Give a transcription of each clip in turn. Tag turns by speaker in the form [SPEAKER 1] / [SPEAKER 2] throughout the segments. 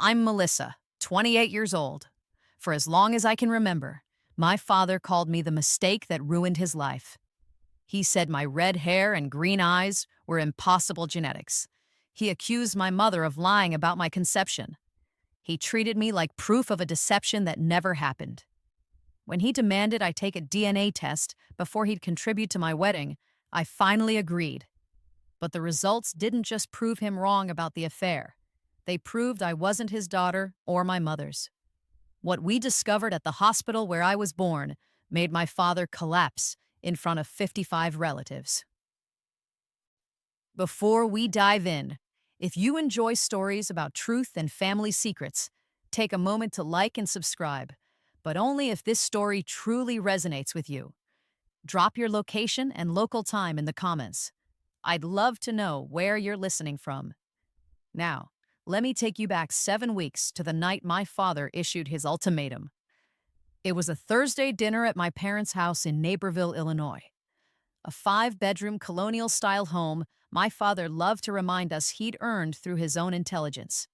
[SPEAKER 1] I'm Melissa, 28 years old. For as long as I can remember, my father called me the mistake that ruined his life. He said my red hair and green eyes were impossible genetics. He accused my mother of lying about my conception. He treated me like proof of a deception that never happened. When he demanded I take a DNA test before he'd contribute to my wedding, I finally agreed. But the results didn't just prove him wrong about the affair. They proved I wasn't his daughter or my mother's. What we discovered at the hospital where I was born made my father collapse in front of 55 relatives. Before we dive in, if you enjoy stories about truth and family secrets, take a moment to like and subscribe, but only if this story truly resonates with you. Drop your location and local time in the comments. I'd love to know where you're listening from. Now, let me take you back 7 weeks to the night my father issued his ultimatum. It was a Thursday dinner at my parents' house in Naperville, Illinois. A 5-bedroom colonial-style home my father loved to remind us he'd earned through his own intelligence.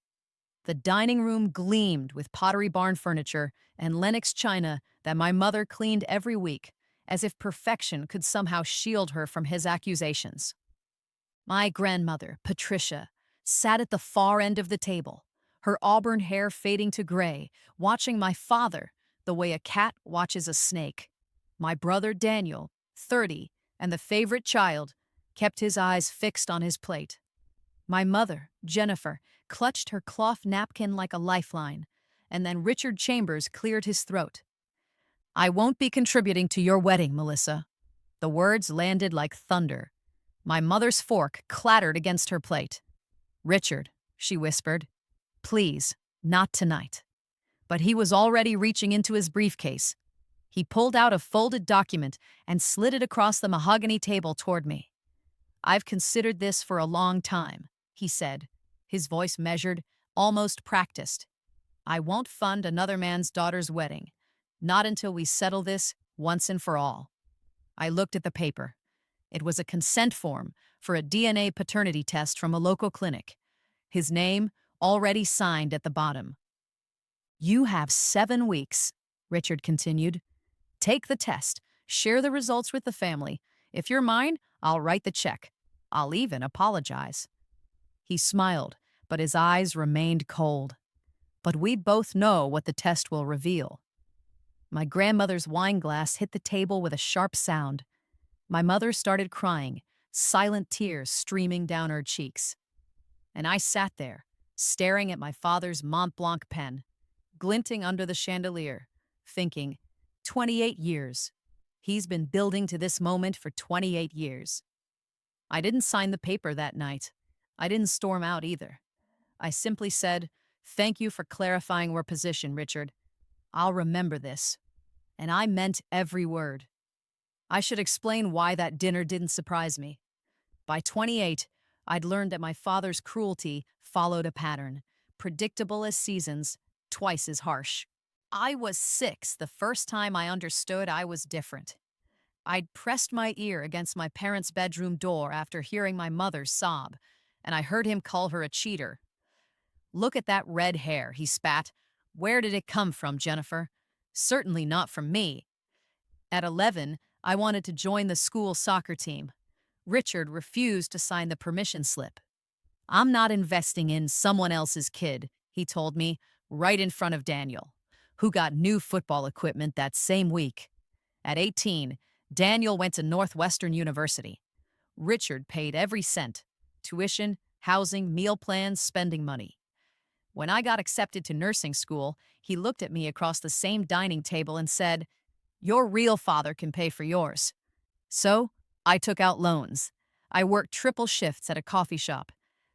[SPEAKER 1] The dining room gleamed with Pottery Barn furniture and Lenox china that my mother cleaned every week, as if perfection could somehow shield her from his accusations. My grandmother, Patricia, sat at the far end of the table, her auburn hair fading to gray, watching my father the way a cat watches a snake. My brother Daniel, 30, and the favorite child, kept his eyes fixed on his plate. My mother, Jennifer, clutched her cloth napkin like a lifeline, and then Richard Chambers cleared his throat. "I won't be contributing to your wedding, Melissa." The words landed like thunder. My mother's fork clattered against her plate. "Richard," she whispered, "please, not tonight." But he was already reaching into his briefcase. He pulled out a folded document and slid it across the mahogany table toward me. "I've considered this for a long time," he said, his voice measured, almost practiced. "I won't fund another man's daughter's wedding, not until we settle this once and for all." I looked at the paper. It was a consent form for a DNA paternity test from a local clinic. His name already signed at the bottom. "You have 7 weeks," Richard continued. "Take the test, share the results with the family. If you're mine, I'll write the check. I'll even apologize." He smiled, but his eyes remained cold. "But we both know what the test will reveal." My grandmother's wine glass hit the table with a sharp sound. My mother started crying, silent tears streaming down her cheeks. And I sat there, staring at my father's Mont Blanc pen, glinting under the chandelier, thinking, 28 years. He's been building to this moment for 28 years. I didn't sign the paper that night. I didn't storm out either. I simply said, "Thank you for clarifying your position, Richard. I'll remember this." And I meant every word. I should explain why that dinner didn't surprise me. By 28, I'd learned that my father's cruelty followed a pattern, predictable as seasons, twice as harsh. I was 6 the first time I understood I was different. I'd pressed my ear against my parents' bedroom door after hearing my mother sob, and I heard him call her a cheater. "Look at that red hair," he spat. "Where did it come from, Jennifer? Certainly not from me." At 11, I wanted to join the school soccer team. Richard refused to sign the permission slip. "I'm not investing in someone else's kid," he told me, right in front of Daniel, who got new football equipment that same week. At 18, Daniel went to Northwestern University. Richard paid every cent: tuition, housing, meal plans, spending money. When I got accepted to nursing school, he looked at me across the same dining table and said, "Your real father can pay for yours." So, I took out loans. I worked triple shifts at a coffee shop.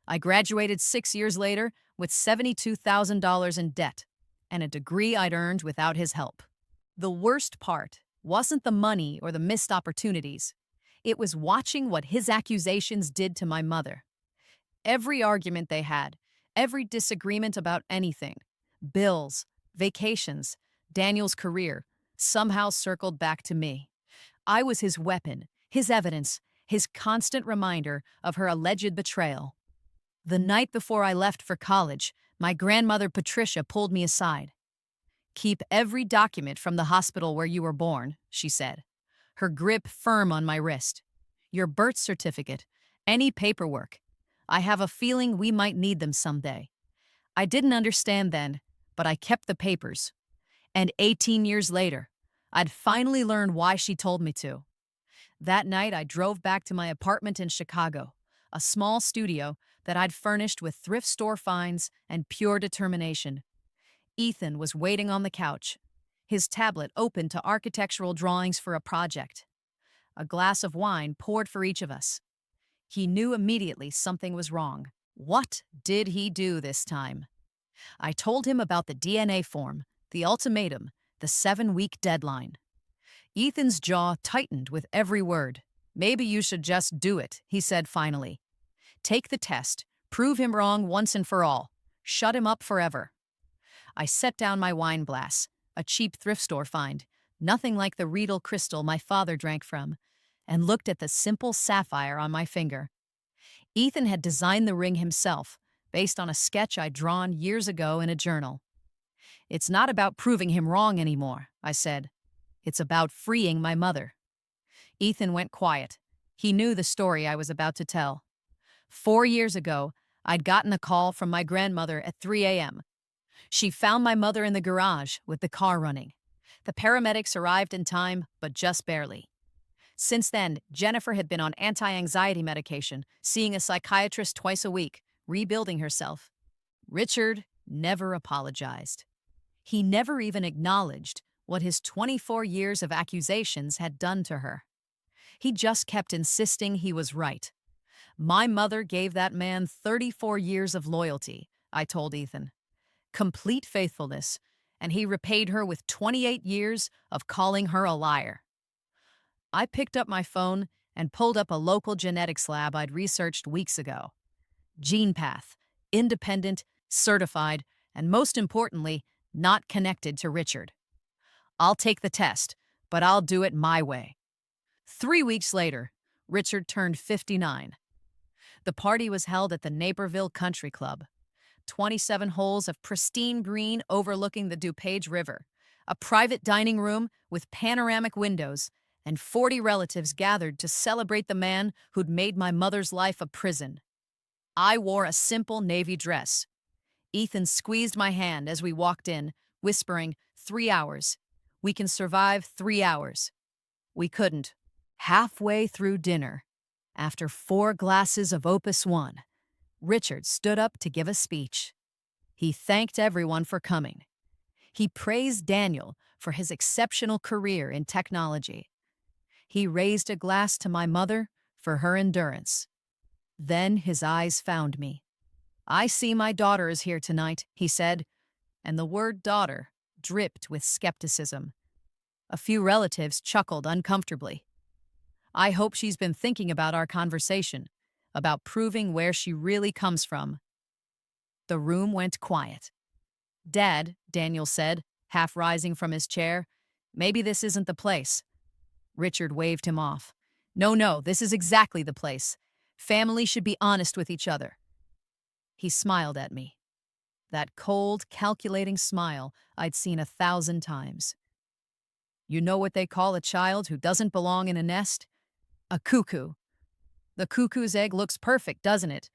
[SPEAKER 1] I graduated 6 years later with $72,000 in debt and a degree I'd earned without his help. The worst part wasn't the money or the missed opportunities. It was watching what his accusations did to my mother. Every argument they had, every disagreement about anything, bills, vacations, Daniel's career, somehow circled back to me. I was his weapon, his evidence, his constant reminder of her alleged betrayal. The night before I left for college, My grandmother Patricia pulled me aside. "Keep every document from the hospital where you were born," she said, her grip firm on my wrist. "Your birth certificate, any paperwork. I have a feeling we might need them someday." I didn't understand then, but I kept the papers. And 18 years later, I'd finally learned why she told me to. That night, I drove back to my apartment in Chicago, a small studio that I'd furnished with thrift store finds and pure determination. Ethan was waiting on the couch, his tablet open to architectural drawings for a project. A glass of wine poured for each of us. He knew immediately something was wrong. What did he do this time? I told him about the DNA form, the ultimatum, the 7-week deadline. Ethan's jaw tightened with every word. "Maybe you should just do it," he said finally. "Take the test, prove him wrong once and for all, shut him up forever." I set down my wine glass, a cheap thrift store find, nothing like the Riedel crystal my father drank from, and looked at the simple sapphire on my finger. Ethan had designed the ring himself, based on a sketch I'd drawn years ago in a journal. "It's not about proving him wrong anymore," I said. "It's about freeing my mother." Ethan went quiet. He knew the story I was about to tell. 4 years ago, I'd gotten a call from my grandmother at 3 a.m. She found my mother in the garage with the car running. The paramedics arrived in time, but just barely. Since then, Jennifer had been on anti-anxiety medication, seeing a psychiatrist twice a week, rebuilding herself. Richard never apologized. He never even acknowledged what his 24 years of accusations had done to her. He just kept insisting he was right. "My mother gave that man 34 years of loyalty," I told Ethan. "Complete faithfulness, and he repaid her with 28 years of calling her a liar." I picked up my phone and pulled up a local genetics lab I'd researched weeks ago. GenePath, independent, certified, and most importantly, not connected to Richard. "I'll take the test, but I'll do it my way." 3 weeks later, Richard turned 59. The party was held at the Naperville Country Club. 27 holes of pristine green overlooking the DuPage River, a private dining room with panoramic windows, and 40 relatives gathered to celebrate the man who'd made my mother's life a prison. I wore a simple navy dress. Ethan squeezed my hand as we walked in, whispering, "3 hours. We can survive 3 hours." We couldn't. Halfway through dinner, after 4 glasses of Opus One, Richard stood up to give a speech. He thanked everyone for coming. He praised Daniel for his exceptional career in technology. He raised a glass to my mother for her endurance. Then his eyes found me. "I see my daughter is here tonight," he said, and the word daughter dripped with skepticism. A few relatives chuckled uncomfortably. "I hope she's been thinking about our conversation, about proving where she really comes from." The room went quiet. "Dad," Daniel said, half rising from his chair, "maybe this isn't the place." Richard waved him off. No, this is exactly the place. Family should be honest with each other." He smiled at me. That cold, calculating smile I'd seen 1,000 times. "You know what they call a child who doesn't belong in a nest? A cuckoo. The cuckoo's egg looks perfect, doesn't it?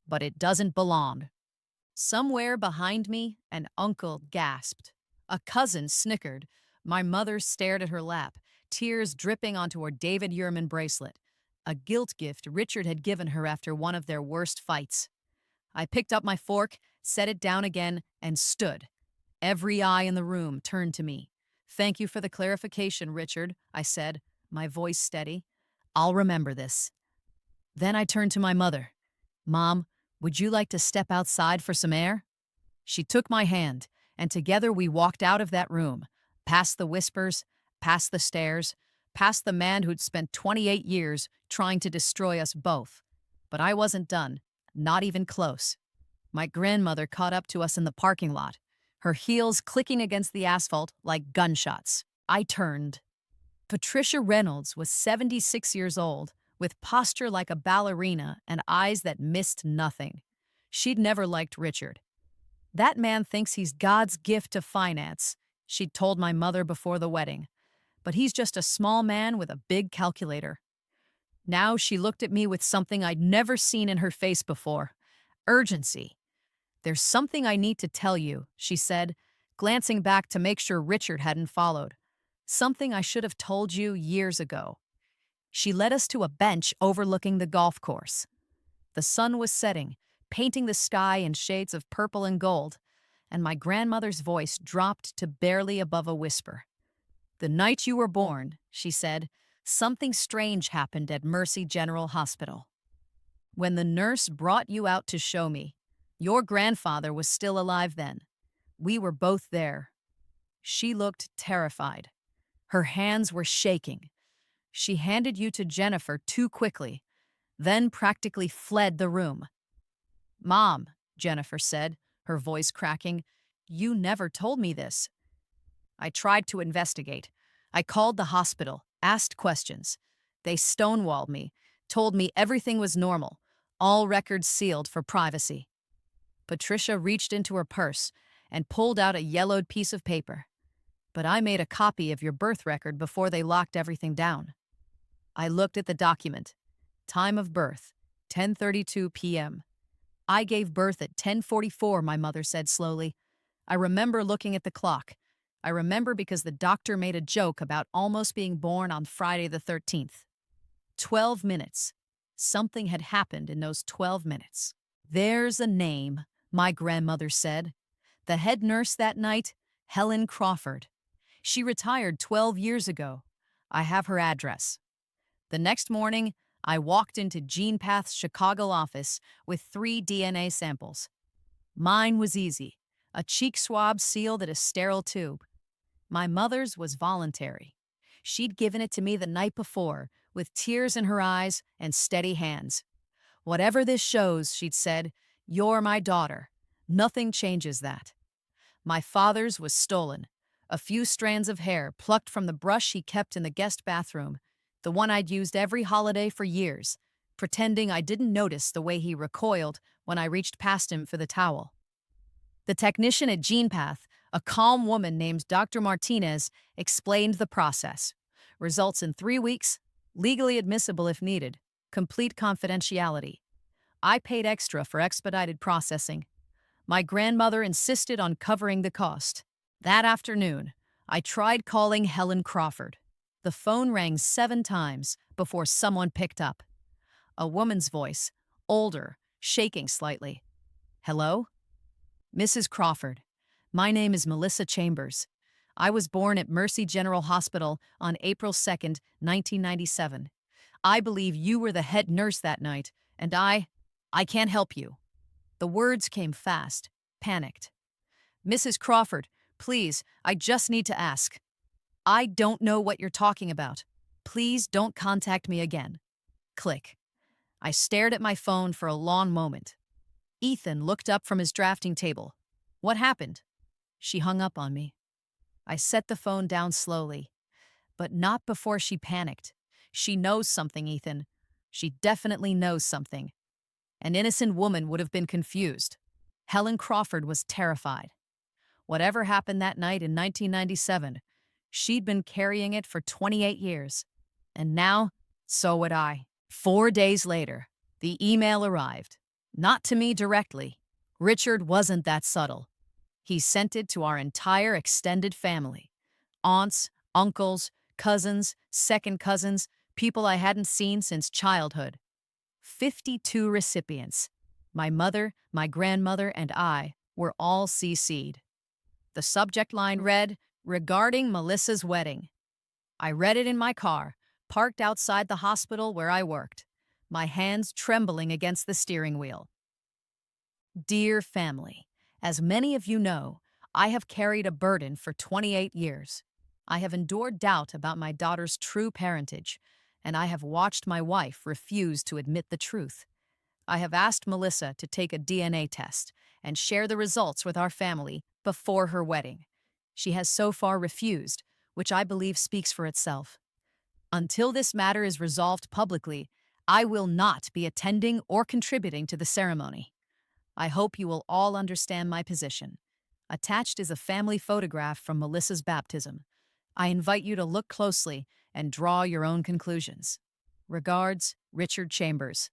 [SPEAKER 1] But it doesn't belong." Somewhere behind me, an uncle gasped. A cousin snickered. My mother stared at her lap, tears dripping onto her David Yurman bracelet, a guilt gift Richard had given her after one of their worst fights. I picked up my fork, set it down again, and stood. Every eye in the room turned to me. "Thank you for the clarification, Richard," I said, my voice steady. "I'll remember this." Then I turned to my mother. "Mom, would you like to step outside for some air?" She took my hand, and together we walked out of that room, past the whispers, past the stares, past the man who'd spent 28 years trying to destroy us both. But I wasn't done, not even close. My grandmother caught up to us in the parking lot, her heels clicking against the asphalt like gunshots. I turned. Patricia Reynolds was 76 years old, with posture like a ballerina and eyes that missed nothing. She'd never liked Richard. That man thinks he's God's gift to finance, she'd told my mother before the wedding. But he's just a small man with a big calculator. Now she looked at me with something I'd never seen in her face before: urgency. "There's something I need to tell you," she said, glancing back to make sure Richard hadn't followed. "Something I should have told you years ago." She led us to a bench overlooking the golf course. The sun was setting, painting the sky in shades of purple and gold, and my grandmother's voice dropped to barely above a whisper. "The night you were born," she said, "something strange happened at Mercy General Hospital. When the nurse brought you out to show me, your grandfather was still alive then. We were both there." She looked terrified. Her hands were shaking. "She handed you to Jennifer too quickly, then practically fled the room." "Mom," Jennifer said, her voice cracking, "you never told me this." I tried to investigate. I called the hospital, asked questions. They stonewalled me, told me everything was normal, all records sealed for privacy. Patricia reached into her purse and pulled out a yellowed piece of paper. "But I made a copy of your birth record before they locked everything down." I looked at the document. Time of birth, 10:32 p.m. "I gave birth at 10:44, my mother said slowly. "I remember looking at the clock. I remember because the doctor made a joke about almost being born on Friday the 13th. 12 minutes. Something had happened in those 12 minutes." "There's a name," my grandmother said. "The head nurse that night, Helen Crawford. She retired 12 years ago. I have her address." The next morning, I walked into GenePath's Chicago office with 3 DNA samples. Mine was easy, a cheek swab sealed at a sterile tube. My mother's was voluntary. She'd given it to me the night before, with tears in her eyes and steady hands. "Whatever this shows," she'd said, "you're my daughter. Nothing changes that." My father's was stolen. A few strands of hair plucked from the brush he kept in the guest bathroom, the one I'd used every holiday for years, pretending I didn't notice the way he recoiled when I reached past him for the towel. The technician at GenePath, a calm woman named Dr. Martinez, explained the process. "Results in 3 weeks, legally admissible if needed, complete confidentiality." I paid extra for expedited processing. My grandmother insisted on covering the cost. That afternoon, I tried calling Helen Crawford. The phone rang 7 times before someone picked up. A woman's voice, older, shaking slightly. "Hello? Mrs. Crawford, my name is Melissa Chambers. I was born at Mercy General Hospital on April 2nd, 1997. I believe you were the head nurse that night, and I can't help you." The words came fast, panicked. "Mrs. Crawford, please, I just need to ask." "I don't know what you're talking about. Please don't contact me again." Click. I stared at my phone for a long moment. Ethan looked up from his drafting table. "What happened?" She hung up on me. I set the phone down slowly, but not before she panicked. "She knows something, Ethan. She definitely knows something." An innocent woman would have been confused. Helen Crawford was terrified. Whatever happened that night in 1997, she'd been carrying it for 28 years. And now, so would I. 4 days later, the email arrived. Not to me directly. Richard wasn't that subtle. He sent it to our entire extended family. Aunts, uncles, cousins, second cousins, people I hadn't seen since childhood. 52 recipients. My mother, my grandmother, and I were all CC'd. The subject line read, "Regarding Melissa's wedding." I read it in my car, parked outside the hospital where I worked, my hands trembling against the steering wheel. Dear family, as many of you know, I have carried a burden for 28 years. I have endured doubt about my daughter's true parentage, and I have watched my wife refuse to admit the truth. I have asked Melissa to take a DNA test and share the results with our family before her wedding. She has so far refused, which I believe speaks for itself. Until this matter is resolved publicly, I will not be attending or contributing to the ceremony. I hope you will all understand my position. Attached is a family photograph from Melissa's baptism. I invite you to look closely and draw your own conclusions. Regards, Richard Chambers.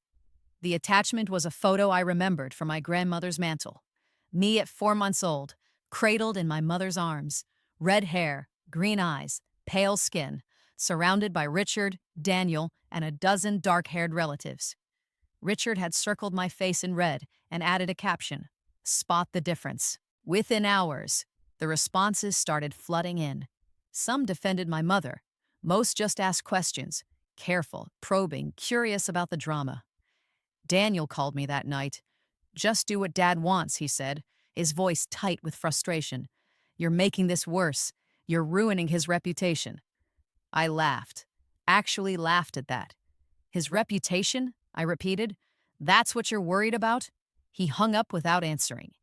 [SPEAKER 1] The attachment was a photo I remembered from my grandmother's mantel. Me at 4 months old, cradled in my mother's arms, red hair, green eyes, pale skin, surrounded by Richard, Daniel, and a dozen dark-haired relatives. Richard had circled my face in red and added a caption, "Spot the difference." Within hours, the responses started flooding in. Some defended my mother. Most just asked questions, careful, probing, curious about the drama. Daniel called me that night. "Just do what Dad wants," he said, his voice tight with frustration. "You're making this worse. You're ruining his reputation." I laughed, actually laughed at that. "His reputation?" I repeated. "That's what you're worried about?" He hung up without answering.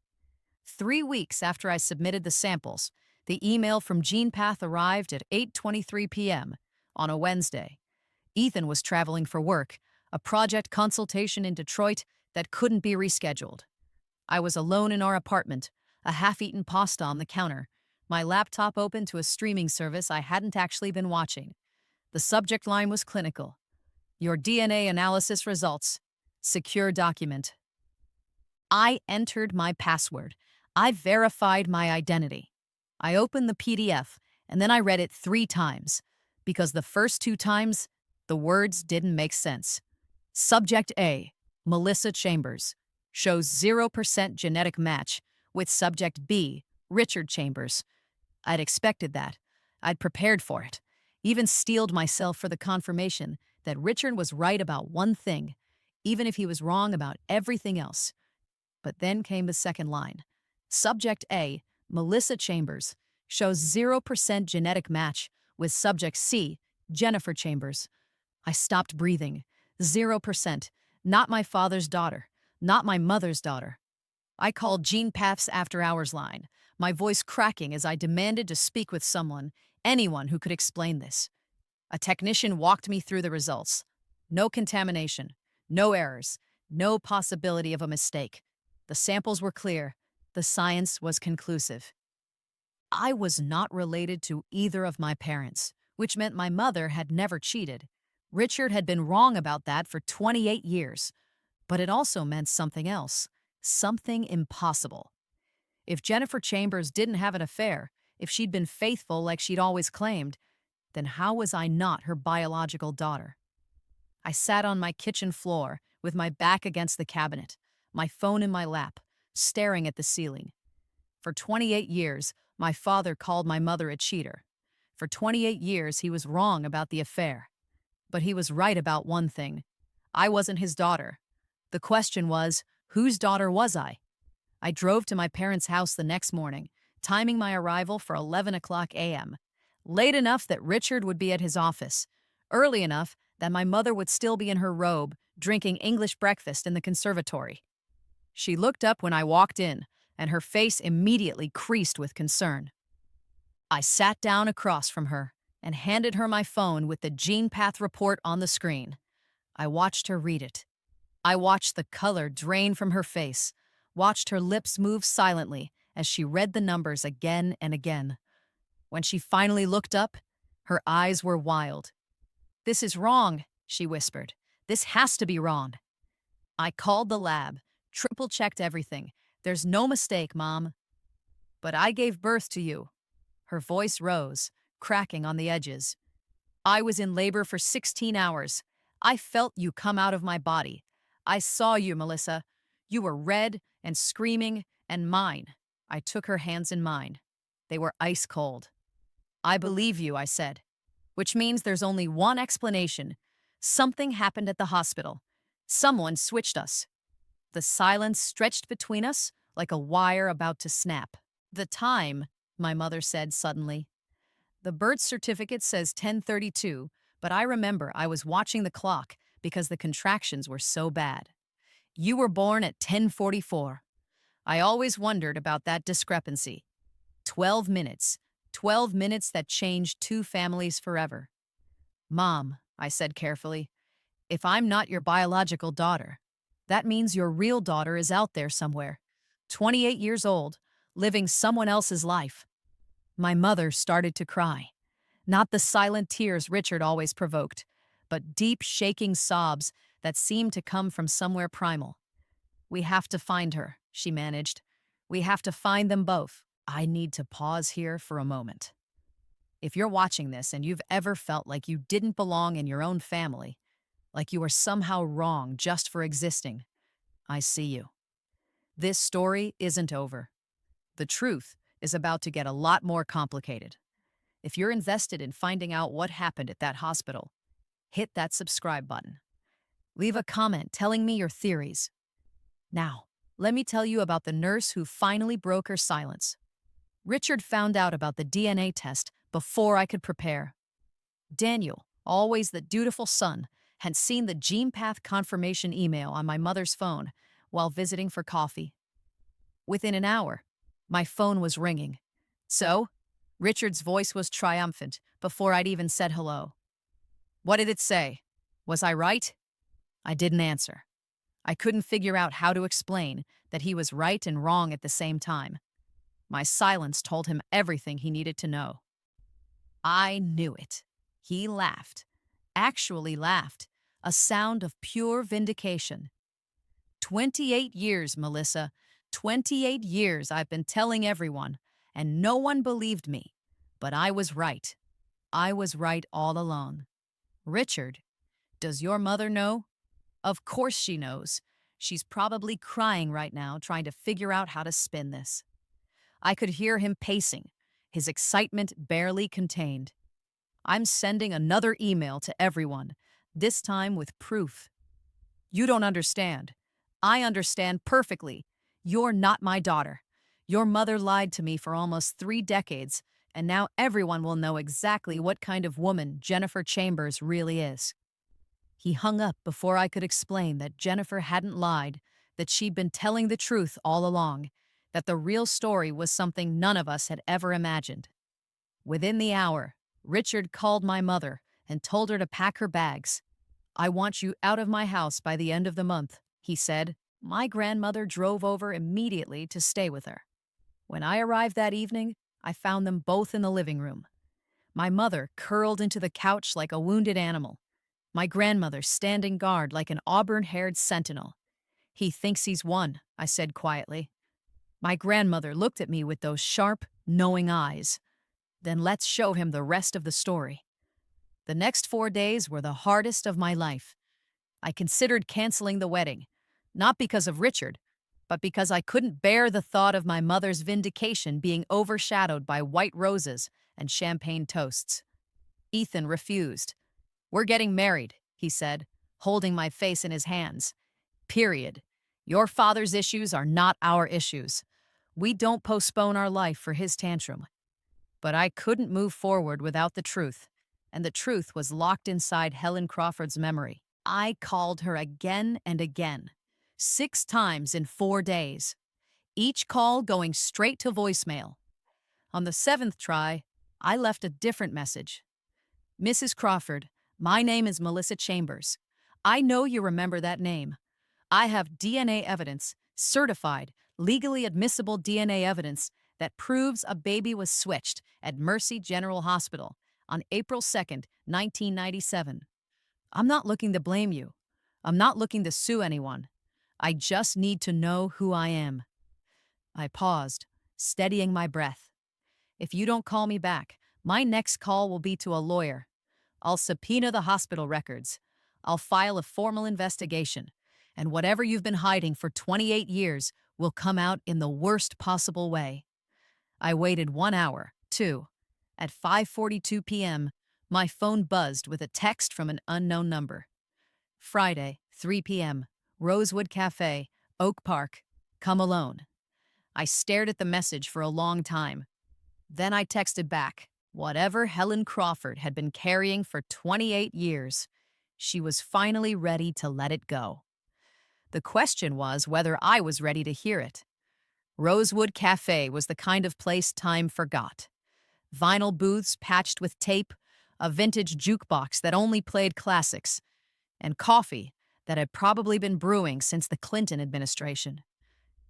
[SPEAKER 1] 3 weeks after I submitted the samples, the email from GenePath arrived at 8:23 p.m. on a Wednesday. Ethan was traveling for work, a project consultation in Detroit that couldn't be rescheduled. I was alone in our apartment, a half-eaten pasta on the counter, my laptop open to a streaming service I hadn't actually been watching. The subject line was clinical. "Your DNA analysis results. Secure document." I entered my password. I verified my identity. I opened the PDF, and then I read it 3 times, because the first 2 times, the words didn't make sense. Subject A, Melissa Chambers, shows 0% genetic match with Subject B, Richard Chambers. I'd expected that. I'd prepared for it. Even steeled myself for the confirmation that Richard was right about one thing, even if he was wrong about everything else. But then came the second line. Subject A, Melissa Chambers, shows 0% genetic match with Subject C, Jennifer Chambers. I stopped breathing. 0%. Not my father's daughter. Not my mother's daughter. I called GenePath's after-hours line, my voice cracking as I demanded to speak with someone, anyone who could explain this. A technician walked me through the results. No contamination, no errors, no possibility of a mistake. The samples were clear. The science was conclusive. I was not related to either of my parents, which meant my mother had never cheated. Richard had been wrong about that for 28 years. But it also meant something else, something impossible. If Jennifer Chambers didn't have an affair, if she'd been faithful like she'd always claimed, then how was I not her biological daughter? I sat on my kitchen floor with my back against the cabinet, my phone in my lap, staring at the ceiling. For 28 years, my father called my mother a cheater. For 28 years, he was wrong about the affair. But he was right about one thing. I wasn't his daughter. The question was, whose daughter was I? I drove to my parents' house the next morning, timing my arrival for 11 o'clock a.m., late enough that Richard would be at his office, early enough that my mother would still be in her robe, drinking English breakfast in the conservatory. She looked up when I walked in, and her face immediately creased with concern. I sat down across from her and handed her my phone with the GenePath report on the screen. I watched her read it. I watched the color drain from her face, watched her lips move silently as she read the numbers again and again. When she finally looked up, her eyes were wild. "This is wrong," she whispered. "This has to be wrong." I called the lab, triple-checked everything. "There's no mistake, Mom." "But I gave birth to you." Her voice rose, cracking on the edges. "I was in labor for 16 hours. I felt you come out of my body. I saw you, Melissa. You were red and screaming and mine." I took her hands in mine. They were ice cold. "I believe you," I said. "Which means there's only one explanation. Something happened at the hospital. Someone switched us." The silence stretched between us like a wire about to snap. "The time," my mother said suddenly. "The birth certificate says 10:32, but I remember I was watching the clock because the contractions were so bad. You were born at 10:44. I always wondered about that discrepancy. 12 minutes. 12 minutes that changed 2 families forever." "Mom," I said carefully, "if I'm not your biological daughter, That means your real daughter is out there somewhere, 28 years old, living someone else's life. My mother started to cry. Not the silent tears Richard always provoked, but deep, shaking sobs that seemed to come from somewhere primal. "We have to find her," she managed. "We have to find them both." I need to pause here for a moment. If you're watching this and you've ever felt like you didn't belong in your own family, like you were somehow wrong just for existing, I see you. This story isn't over. The truth is about to get a lot more complicated. If you're invested in finding out what happened at that hospital, hit that subscribe button. Leave a comment telling me your theories. Now, let me tell you about the nurse who finally broke her silence. Richard found out about the DNA test before I could prepare. Daniel, always the dutiful son, had seen the gene path confirmation email on my mother's phone while visiting for coffee. Within an hour, my phone was ringing. "So?" Richard's voice was triumphant before I'd even said hello. "What did it say? Was I right?" I didn't answer. I couldn't figure out how to explain that he was right and wrong at the same time. My silence told him everything he needed to know. I knew it. He laughed. Actually laughed. A sound of pure vindication. 28 years, Melissa. 28 years I've been telling everyone, and no one believed me. But I was right. I was right all along. Richard, does your mother know? Of course she knows. She's probably crying right now, trying to figure out how to spin this. I could hear him pacing, his excitement barely contained. I'm sending another email to everyone, this time with proof. "You don't understand. I understand perfectly. You're not my daughter. Your mother lied to me for almost 3 decades, and now everyone will know exactly what kind of woman Jennifer Chambers really is." He hung up before I could explain that Jennifer hadn't lied, that she'd been telling the truth all along, that the real story was something none of us had ever imagined. Within the hour, Richard called my mother and told her to pack her bags. "I want you out of my house by the end of the month," he said. My grandmother drove over immediately to stay with her. When I arrived that evening, I found them both in the living room. My mother curled into the couch like a wounded animal. My grandmother standing guard like an auburn-haired sentinel. "He thinks he's won," I said quietly. My grandmother looked at me with those sharp, knowing eyes. "Then let's show him the rest of the story." The next 4 days were the hardest of my life. I considered canceling the wedding, not because of Richard, but because I couldn't bear the thought of my mother's vindication being overshadowed by white roses and champagne toasts. Ethan refused. "We're getting married," he said, holding my face in his hands. "Period. Your father's issues are not our issues. We don't postpone our life for his tantrum." But I couldn't move forward without the truth, and the truth was locked inside Helen Crawford's memory. I called her again and again, 6 times in 4 days, each call going straight to voicemail. On the 7th try, I left a different message. "Mrs. Crawford, my name is Melissa Chambers. I know you remember that name. I have DNA evidence, certified, legally admissible DNA evidence that proves a baby was switched at Mercy General Hospital on April 2nd, 1997. I'm not looking to blame you. I'm not looking to sue anyone. I just need to know who I am." I paused, steadying my breath. If you don't call me back, my next call will be to a lawyer. I'll subpoena the hospital records. I'll file a formal investigation. And whatever you've been hiding for 28 years will come out in the worst possible way. I waited 1 hour, 2. At 5:42 p.m., my phone buzzed with a text from an unknown number. "Friday, 3 p.m., Rosewood Cafe, Oak Park. Come alone." I stared at the message for a long time. Then I texted back, whatever Helen Crawford had been carrying for 28 years, she was finally ready to let it go. The question was whether I was ready to hear it. Rosewood Cafe was the kind of place time forgot. Vinyl booths patched with tape, a vintage jukebox that only played classics, and coffee that had probably been brewing since the Clinton administration.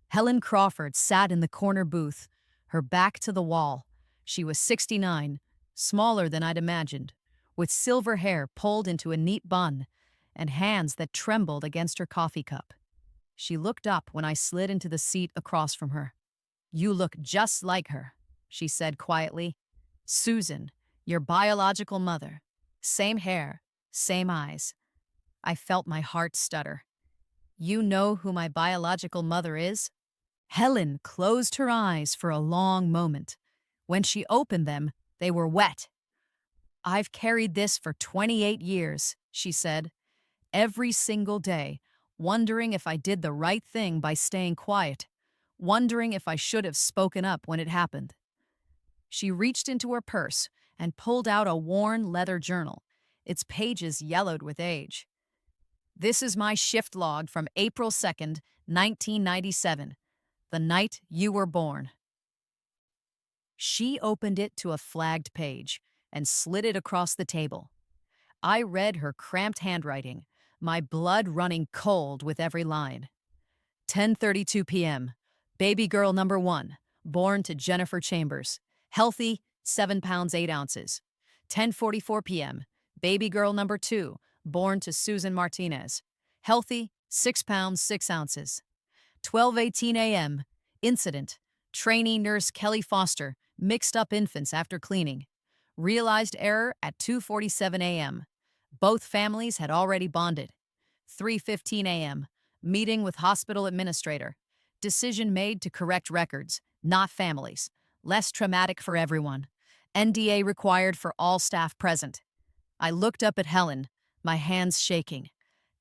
[SPEAKER 1] Helen Crawford sat in the corner booth, her back to the wall. She was 69, smaller than I'd imagined, with silver hair pulled into a neat bun and hands that trembled against her coffee cup. She looked up when I slid into the seat across from her. "You look just like her," she said quietly. "Susan, your biological mother. Same hair, same eyes." I felt my heart stutter. "You know who my biological mother is?" Helen closed her eyes for a long moment. When she opened them, they were wet. "I've carried this for 28 years," she said, "every single day, wondering if I did the right thing by staying quiet, wondering if I should have spoken up when it happened." She reached into her purse and pulled out a worn leather journal, its pages yellowed with age. "This is my shift log from April 2nd, 1997, the night you were born." She opened it to a flagged page and slid it across the table. I read her cramped handwriting, my blood running cold with every line. 10:32 p.m. Baby girl number 1, born to Jennifer Chambers. Healthy, 7 pounds 8 ounces. 10:44 p.m. Baby girl number 2, born to Susan Martinez. Healthy, 6 pounds 6 ounces. 12:18 a.m. Incident. Trainee nurse Kelly Foster mixed up infants after cleaning. Realized error at 2:47 a.m. Both families had already bonded. 3:15 a.m. Meeting with hospital administrator. Decision made to correct records, not families. Less traumatic for everyone. NDA required for all staff present. I looked up at Helen, my hands shaking.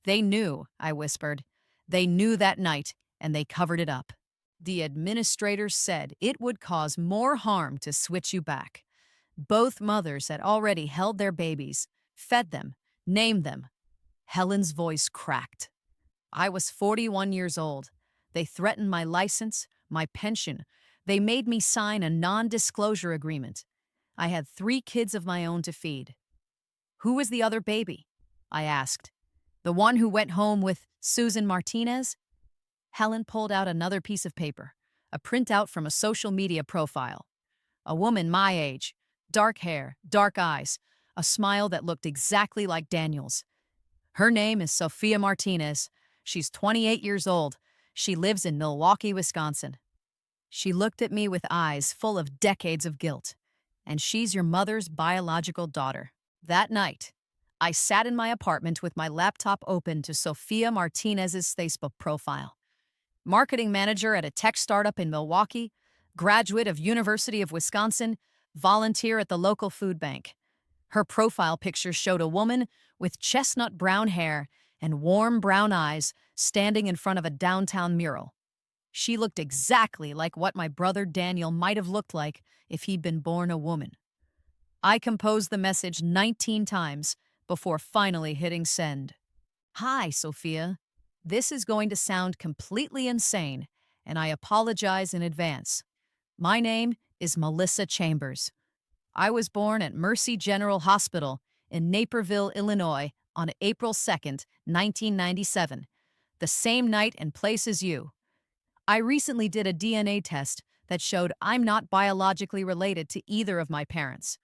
[SPEAKER 1] "They knew," I whispered. "They knew that night, and they covered it up. The administrators said it would cause more harm to switch you back." Both mothers had already held their babies, fed them, named them. Helen's voice cracked. "I was 41 years old. They threatened my license, my pension. They made me sign a non-disclosure agreement. I had 3 kids of my own to feed." "Who was the other baby?" I asked. "The one who went home with Susan Martinez?" Helen pulled out another piece of paper, a printout from a social media profile. "A woman my age, dark hair, dark eyes, a smile that looked exactly like Daniel's. Her name is Sophia Martinez. She's 28 years old. She lives in Milwaukee, Wisconsin." She looked at me with eyes full of decades of guilt. "And she's your mother's biological daughter." That night, I sat in my apartment with my laptop open to Sophia Martinez's Facebook profile. Marketing manager at a tech startup in Milwaukee, graduate of University of Wisconsin, volunteer at the local food bank. Her profile picture showed a woman with chestnut brown hair and warm brown eyes standing in front of a downtown mural. She looked exactly like what my brother Daniel might have looked like if he'd been born a woman. I composed the message 19 times before finally hitting send. "Hi, Sophia. This is going to sound completely insane, and I apologize in advance. My name is Melissa Chambers. I was born at Mercy General Hospital in Naperville, Illinois on April 2nd, 1997, the same night and place as you. I recently did a DNA test that showed I'm not biologically related to either of my parents.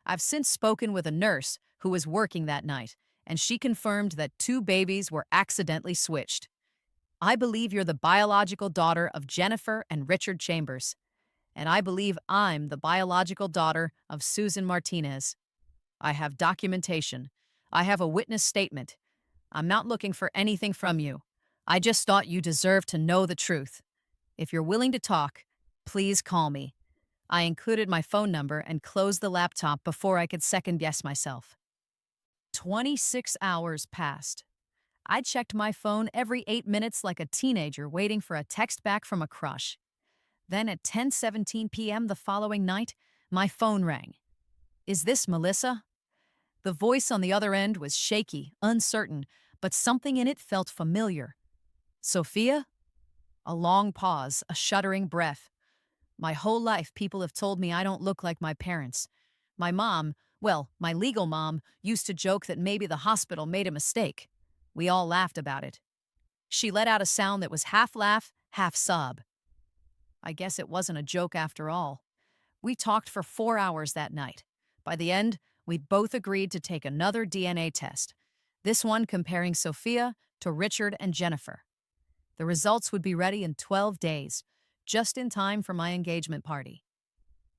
[SPEAKER 1] I've since spoken with a nurse who was working that night, and she confirmed that 2 babies were accidentally switched. I believe you're the biological daughter of Jennifer and Richard Chambers, and I believe I'm the biological daughter of Susan Martinez. I have documentation. I have a witness statement. I'm not looking for anything from you. I just thought you deserved to know the truth. If you're willing to talk, please call me." I included my phone number and closed the laptop before I could second-guess myself. 26 hours passed. I checked my phone every 8 minutes like a teenager waiting for a text back from a crush. Then at 10:17 p.m. the following night, my phone rang. "Is this Melissa?" The voice on the other end was shaky, uncertain, but something in it felt familiar. "Sophia?" A long pause, a shuddering breath. My whole life, people have told me I don't look like my parents. My mom, well, my legal mom, used to joke that maybe the hospital made a mistake. We all laughed about it. She let out a sound that was half laugh, half sob. I guess it wasn't a joke after all. We talked for 4 hours that night. By the end, we'd both agreed to take another DNA test, this one comparing Sophia to Richard and Jennifer. The results would be ready in 12 days, just in time for my engagement party.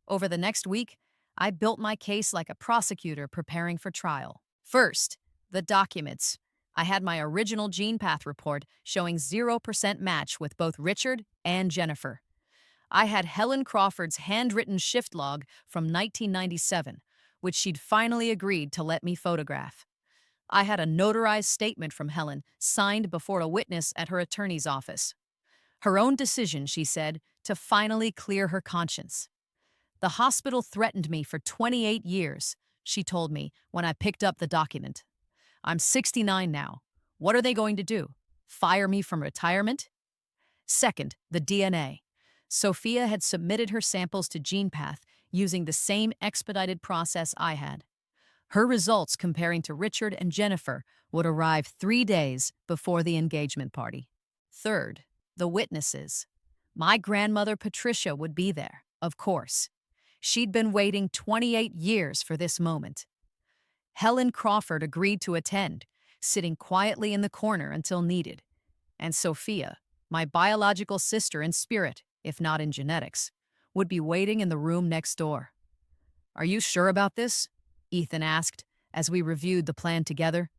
[SPEAKER 1] Over the next week, I built my case like a prosecutor preparing for trial. First, the documents. I had my original gene path report showing 0% match with both Richard and Jennifer. I had Helen Crawford's handwritten shift log from 1997, which she'd finally agreed to let me photograph. I had a notarized statement from Helen, signed before a witness at her attorney's office. Her own decision, she said, to finally clear her conscience. The hospital threatened me for 28 years, she told me when I picked up the document. I'm 69 now. What are they going to do? Fire me from retirement? Second, the DNA. Sophia had submitted her samples to GenePath using the same expedited process I had. Her results comparing to Richard and Jennifer would arrive 3 days before the engagement party. Third, the witnesses. My grandmother Patricia would be there, of course. She'd been waiting 28 years for this moment. Helen Crawford agreed to attend, sitting quietly in the corner until needed. And Sophia, my biological sister in spirit, if not in genetics, would be waiting in the room next door. Are you sure about this? Ethan asked as we reviewed the plan together.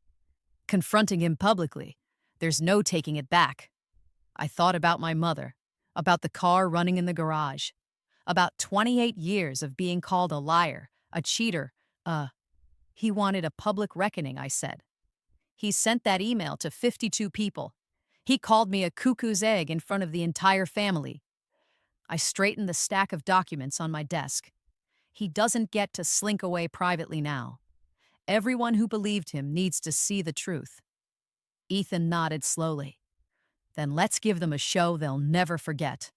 [SPEAKER 1] Confronting him publicly, there's no taking it back. I thought about my mother, about the car running in the garage, about 28 years of being called a liar, a cheater, he wanted a public reckoning, I said. He sent that email to 52 people. He called me a cuckoo's egg in front of the entire family. I straightened the stack of documents on my desk. He doesn't get to slink away privately now. Everyone who believed him needs to see the truth. Ethan nodded slowly. Then let's give them a show they'll never forget.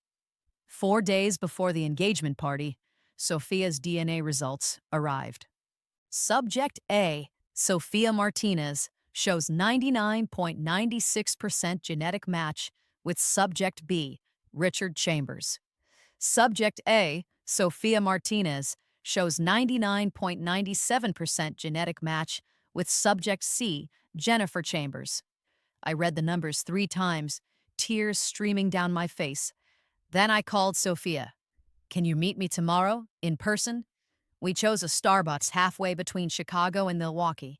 [SPEAKER 1] 4 days before the engagement party, Sophia's DNA results arrived. Subject A, Sophia Martinez, shows 99.96% genetic match with Subject B, Richard Chambers. Subject A, Sophia Martinez, shows 99.97% genetic match with Subject C, Jennifer Chambers. I read the numbers 3 times, tears streaming down my face. Then I called Sophia. Can you meet me tomorrow, in person? We chose a Starbucks halfway between Chicago and Milwaukee.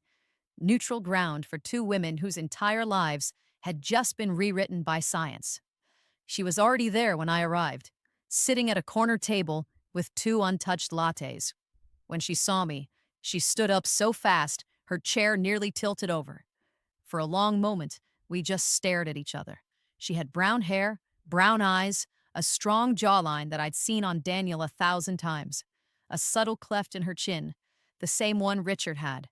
[SPEAKER 1] Neutral ground for 2 women whose entire lives had just been rewritten by science. She was already there when I arrived, sitting at a corner table with 2 untouched lattes. When she saw me, she stood up so fast her chair nearly tilted over. For a long moment, we just stared at each other. She had brown hair, brown eyes, a strong jawline that I'd seen on Daniel 1,000 times, a subtle cleft in her chin, the same one Richard had.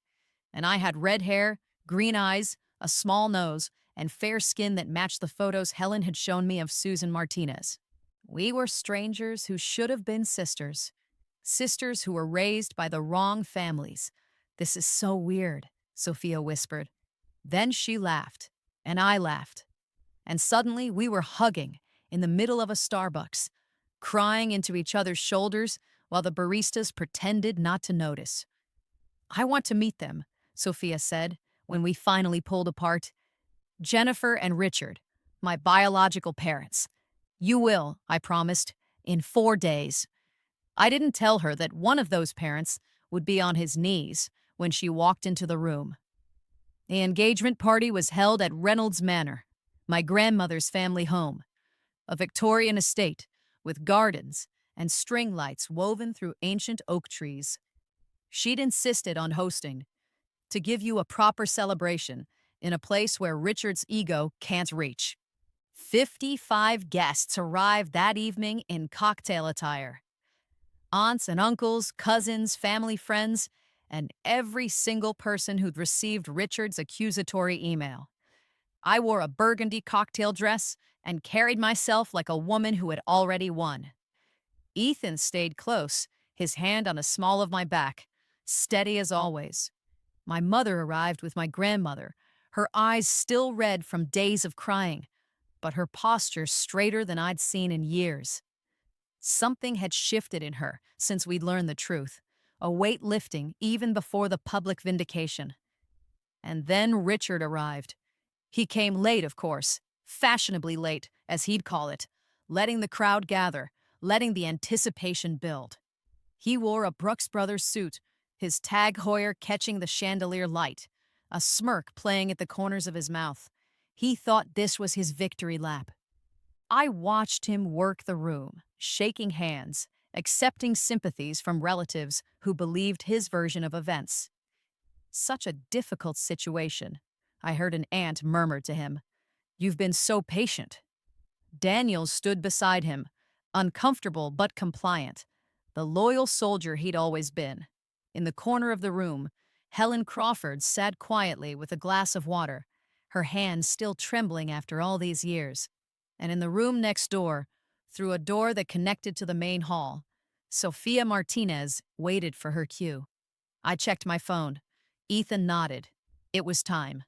[SPEAKER 1] And I had red hair, green eyes, a small nose, and fair skin that matched the photos Helen had shown me of Susan Martinez. We were strangers who should have been sisters. Sisters who were raised by the wrong families. This is so weird, Sophia whispered. Then she laughed, and I laughed. And suddenly we were hugging in the middle of a Starbucks, crying into each other's shoulders while the baristas pretended not to notice. I want to meet them, Sophia said when we finally pulled apart. Jennifer and Richard, my biological parents. You will, I promised, in 4 days. I didn't tell her that one of those parents would be on his knees when she walked into the room. The engagement party was held at Reynolds Manor, my grandmother's family home, a Victorian estate with gardens and string lights woven through ancient oak trees. She'd insisted on hosting, to give you a proper celebration in a place where Richard's ego can't reach. 55 guests arrived that evening in cocktail attire. Aunts and uncles, cousins, family friends, and every single person who'd received Richard's accusatory email. I wore a burgundy cocktail dress and carried myself like a woman who had already won. Ethan stayed close, his hand on the small of my back, steady as always. My mother arrived with my grandmother, her eyes still red from days of crying, but her posture straighter than I'd seen in years. Something had shifted in her since we'd learned the truth, a weight lifting even before the public vindication. And then Richard arrived. He came late, of course, fashionably late, as he'd call it, letting the crowd gather, letting the anticipation build. He wore a Brooks Brothers suit, his Tag Heuer catching the chandelier light, a smirk playing at the corners of his mouth. He thought this was his victory lap. I watched him work the room, shaking hands, accepting sympathies from relatives who believed his version of events. Such a difficult situation, I heard an aunt murmur to him. You've been so patient. Daniel stood beside him, uncomfortable but compliant, the loyal soldier he'd always been. In the corner of the room, Helen Crawford sat quietly with a glass of water, her hands still trembling after all these years. And in the room next door, through a door that connected to the main hall, Sophia Martinez waited for her cue. I checked my phone. Ethan nodded. It was time.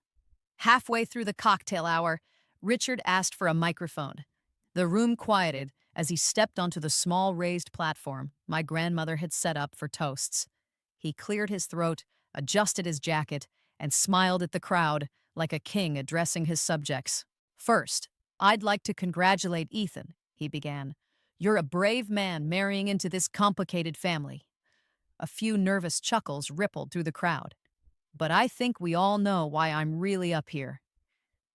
[SPEAKER 1] Halfway through the cocktail hour, Richard asked for a microphone. The room quieted as he stepped onto the small raised platform my grandmother had set up for toasts. He cleared his throat, adjusted his jacket, and smiled at the crowd like a king addressing his subjects. First, I'd like to congratulate Ethan, he began. You're a brave man marrying into this complicated family. A few nervous chuckles rippled through the crowd. But I think we all know why I'm really up here.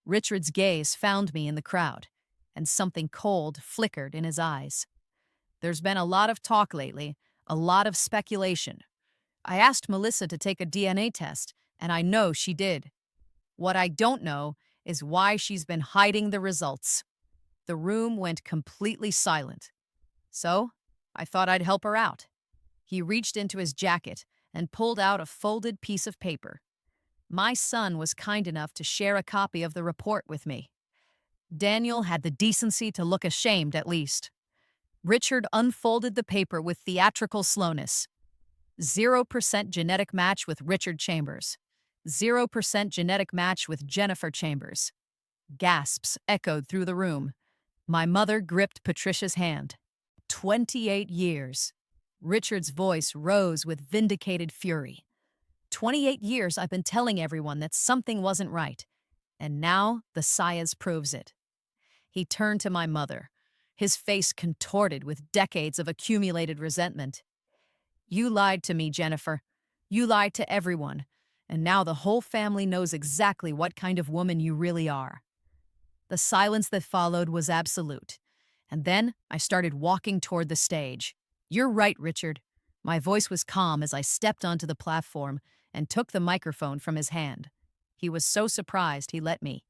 [SPEAKER 1] Richard's gaze found me in the crowd, and something cold flickered in his eyes. There's been a lot of talk lately, a lot of speculation. I asked Melissa to take a DNA test, and I know she did. What I don't know is why she's been hiding the results. The room went completely silent. So, I thought I'd help her out. He reached into his jacket and pulled out a folded piece of paper. My son was kind enough to share a copy of the report with me. Daniel had the decency to look ashamed, at least. Richard unfolded the paper with theatrical slowness. 0% genetic match with Richard Chambers. 0% genetic match with Jennifer Chambers. Gasps echoed through the room. My mother gripped Patricia's hand. 28 years. Richard's voice rose with vindicated fury. 28 years I've been telling everyone that something wasn't right, and now the science proves it. He turned to my mother, his face contorted with decades of accumulated resentment. You lied to me, Jennifer. You lied to everyone, and now the whole family knows exactly what kind of woman you really are. The silence that followed was absolute, and then I started walking toward the stage. You're right, Richard. My voice was calm as I stepped onto the platform and took the microphone from his hand. He was so surprised he let me.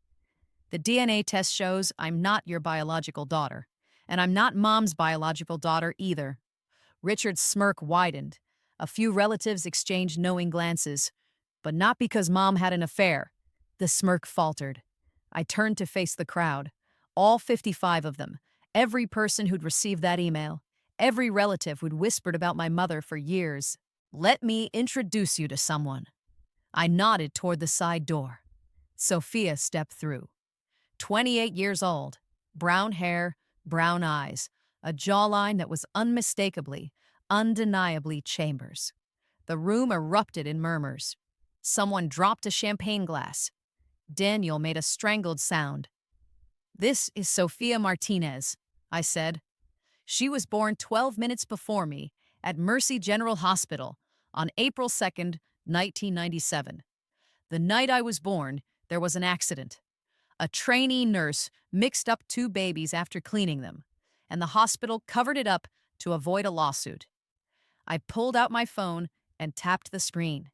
[SPEAKER 1] The DNA test shows I'm not your biological daughter, and I'm not Mom's biological daughter either. Richard's smirk widened. A few relatives exchanged knowing glances, but not because Mom had an affair. The smirk faltered. I turned to face the crowd, all 55 of them, every person who'd received that email, every relative who'd whispered about my mother for years. Let me introduce you to someone. I nodded toward the side door. Sophia stepped through. 28 years old, brown hair, brown eyes, a jawline that was unmistakably, undeniably Chambers. The room erupted in murmurs. Someone dropped a champagne glass. Daniel made a strangled sound. This is Sophia Martinez, I said. She was born 12 minutes before me at Mercy General Hospital on April 2nd, 1997. The night I was born, there was an accident. A trainee nurse mixed up two babies after cleaning them, and the hospital covered it up to avoid a lawsuit. I pulled out my phone and tapped the screen.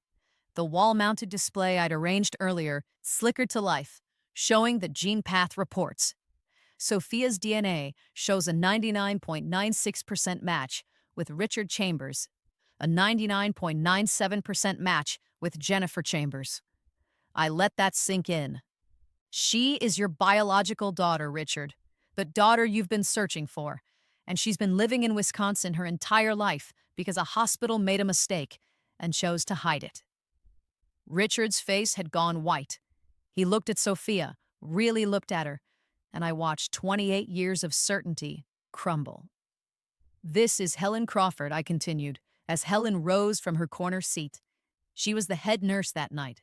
[SPEAKER 1] The wall-mounted display I'd arranged earlier slickered to life, showing the GenePath reports. Sophia's DNA shows a 99.96% match with Richard Chambers, a 99.97% match with Jennifer Chambers. I let that sink in. She is your biological daughter, Richard, the daughter you've been searching for, and she's been living in Wisconsin her entire life because a hospital made a mistake and chose to hide it. Richard's face had gone white. He looked at Sophia, really looked at her, and I watched 28 years of certainty crumble. This is Helen Crawford, I continued, as Helen rose from her corner seat. She was the head nurse that night.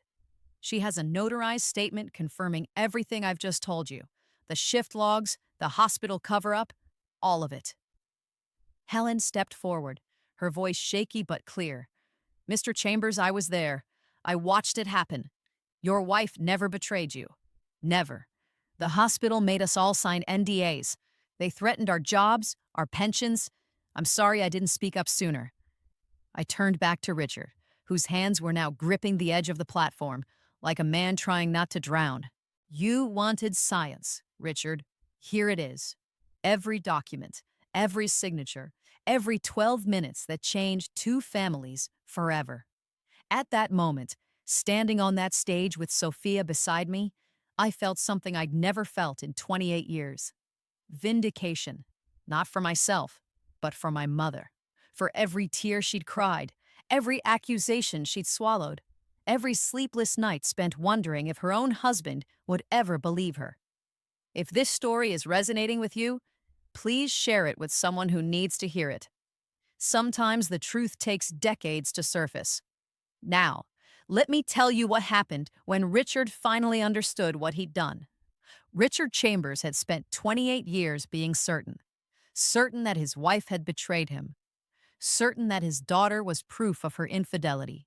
[SPEAKER 1] She has a notarized statement confirming everything I've just told you. The shift logs, the hospital cover-up, all of it. Helen stepped forward, her voice shaky but clear. Mr. Chambers, I was there. I watched it happen. Your wife never betrayed you. Never. The hospital made us all sign NDAs. They threatened our jobs, our pensions. I'm sorry I didn't speak up sooner. I turned back to Richard, whose hands were now gripping the edge of the platform, like a man trying not to drown. You wanted science, Richard. Here it is. Every document, every signature, every 12 minutes that changed two families forever. At that moment, standing on that stage with Sophia beside me, I felt something I'd never felt in 28 years. Vindication, not for myself, but for my mother. For every tear she'd cried, every accusation she'd swallowed, every sleepless night spent wondering if her own husband would ever believe her. If this story is resonating with you, please share it with someone who needs to hear it. Sometimes the truth takes decades to surface. Now, let me tell you what happened when Richard finally understood what he'd done. Richard Chambers had spent 28 years being certain. Certain that his wife had betrayed him. Certain that his daughter was proof of her infidelity.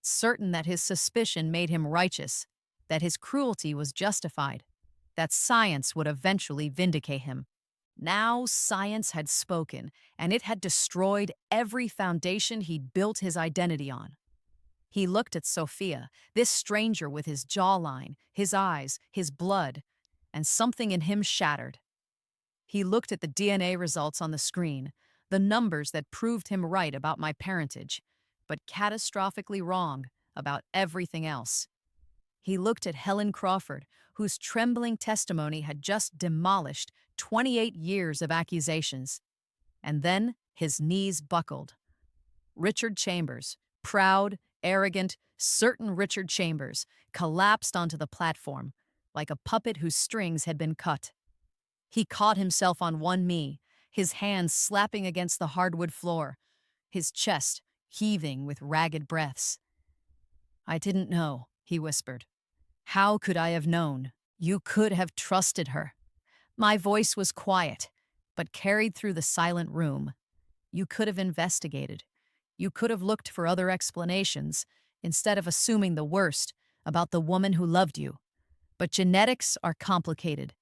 [SPEAKER 1] Certain that his suspicion made him righteous, that his cruelty was justified, that science would eventually vindicate him. Now science had spoken, and it had destroyed every foundation he'd built his identity on. He looked at Sophia, this stranger with his jawline, his eyes, his blood, and something in him shattered. He looked at the DNA results on the screen, the numbers that proved him right about my parentage, but catastrophically wrong about everything else. He looked at Helen Crawford, whose trembling testimony had just demolished 28 years of accusations. And then his knees buckled. Richard Chambers, proud, arrogant, certain Richard Chambers, collapsed onto the platform like a puppet whose strings had been cut. He caught himself on one knee, his hands slapping against the hardwood floor, his chest heaving with ragged breaths. I didn't know, he whispered. How could I have known? You could have trusted her. My voice was quiet, but carried through the silent room. You could have investigated. You could have looked for other explanations, instead of assuming the worst about the woman who loved you. But genetics are complicated.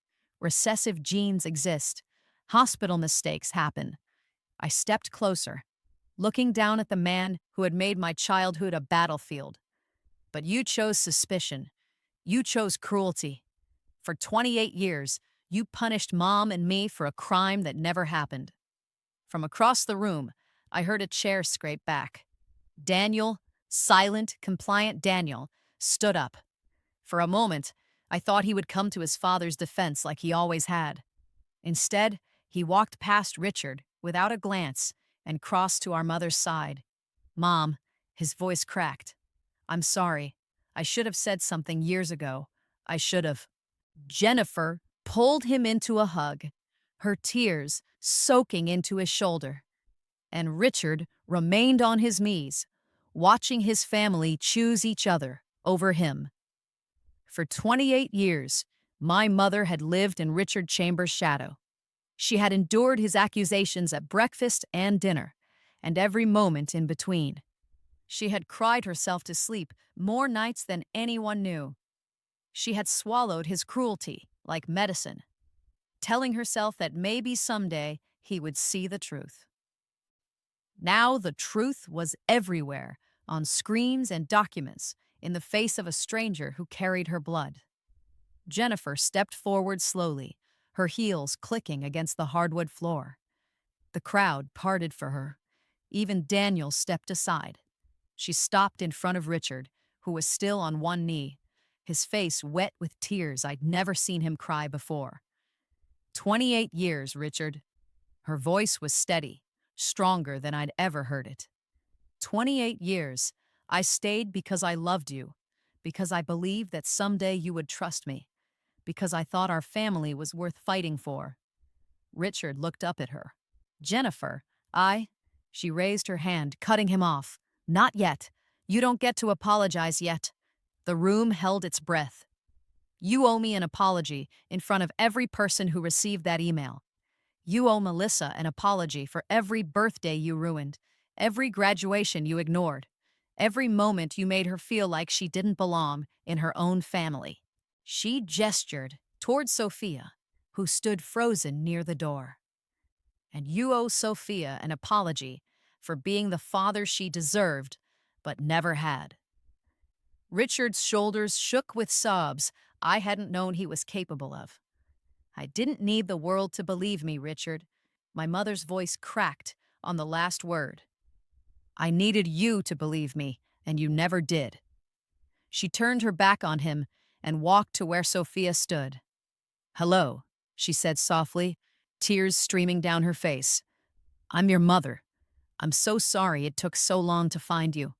[SPEAKER 1] Recessive genes exist. Hospital mistakes happen. I stepped closer, looking down at the man who had made my childhood a battlefield. But you chose suspicion. You chose cruelty. For 28 years, you punished Mom and me for a crime that never happened. From across the room, I heard a chair scrape back. Daniel, silent, compliant Daniel, stood up. For a moment, I thought he would come to his father's defense like he always had. Instead, he walked past Richard without a glance and crossed to our mother's side. Mom, his voice cracked. I'm sorry. I should have said something years ago. I should have. Jennifer pulled him into a hug, her tears soaking into his shoulder. And Richard remained on his knees, watching his family choose each other over him. For 28 years, my mother had lived in Richard Chambers' shadow. She had endured his accusations at breakfast and dinner, and every moment in between. She had cried herself to sleep more nights than anyone knew. She had swallowed his cruelty like medicine, telling herself that maybe someday he would see the truth. Now the truth was everywhere, on screens and documents, in the face of a stranger who carried her blood. Jennifer stepped forward slowly, her heels clicking against the hardwood floor. The crowd parted for her. Even Daniel stepped aside. She stopped in front of Richard, who was still on one knee, his face wet with tears I'd never seen him cry before. 28 years, Richard. Her voice was steady, stronger than I'd ever heard it. 28 years. I stayed because I loved you, because I believed that someday you would trust me, because I thought our family was worth fighting for." Richard looked up at her. "Jennifer, I—" She raised her hand, cutting him off. "Not yet. You don't get to apologize yet." The room held its breath. "You owe me an apology in front of every person who received that email. You owe Melissa an apology for every birthday you ruined, every graduation you ignored, every moment you made her feel like she didn't belong in her own family." She gestured toward Sophia, who stood frozen near the door. "And you owe Sophia an apology for being the father she deserved, but never had." Richard's shoulders shook with sobs I hadn't known he was capable of. "I didn't need the world to believe me, Richard." My mother's voice cracked on the last word. "I needed you to believe me, and you never did." She turned her back on him and walked to where Sophia stood. "Hello," she said softly, tears streaming down her face. "I'm your mother. I'm so sorry it took so long to find you."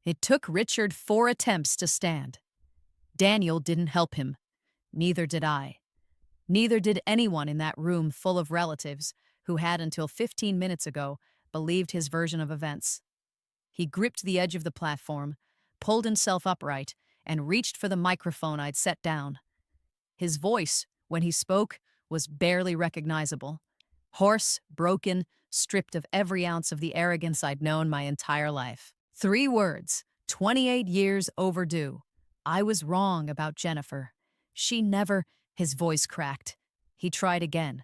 [SPEAKER 1] It took Richard 4 attempts to stand. Daniel didn't help him. Neither did I. Neither did anyone in that room full of relatives who had until 15 minutes ago believed his version of events. He gripped the edge of the platform, pulled himself upright, and reached for the microphone I'd set down. His voice, when he spoke, was barely recognizable. Hoarse, broken, stripped of every ounce of the arrogance I'd known my entire life. 3 words, 28 years overdue. I was wrong about Jennifer. She never— His voice cracked. He tried again.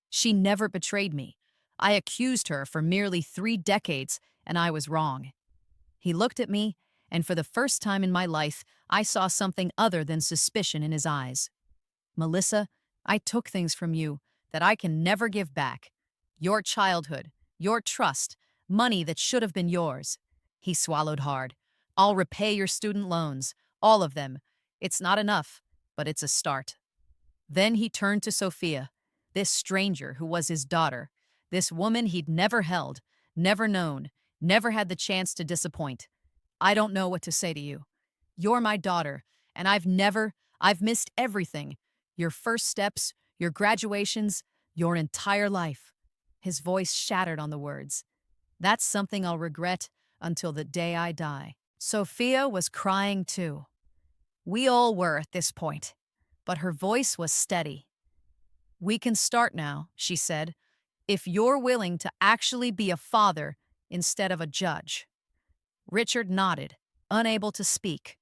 [SPEAKER 1] "She never betrayed me. I accused her for merely 3 decades, and I was wrong." He looked at me, and for the first time in my life, I saw something other than suspicion in his eyes. "Melissa, I took things from you that I can never give back. Your childhood, your trust, money that should have been yours." He swallowed hard. "I'll repay your student loans, all of them. It's not enough, but it's a start." Then he turned to Sophia, this stranger who was his daughter, this woman he'd never held, never known, never had the chance to disappoint. "I don't know what to say to you. You're my daughter, and I've missed everything. Your first steps, your graduations, your entire life." His voice shattered on the words. "That's something I'll regret until the day I die." Sophia was crying too. We all were at this point, but her voice was steady. "We can start now," she said, "if you're willing to actually be a father instead of a judge." Richard nodded, unable to speak.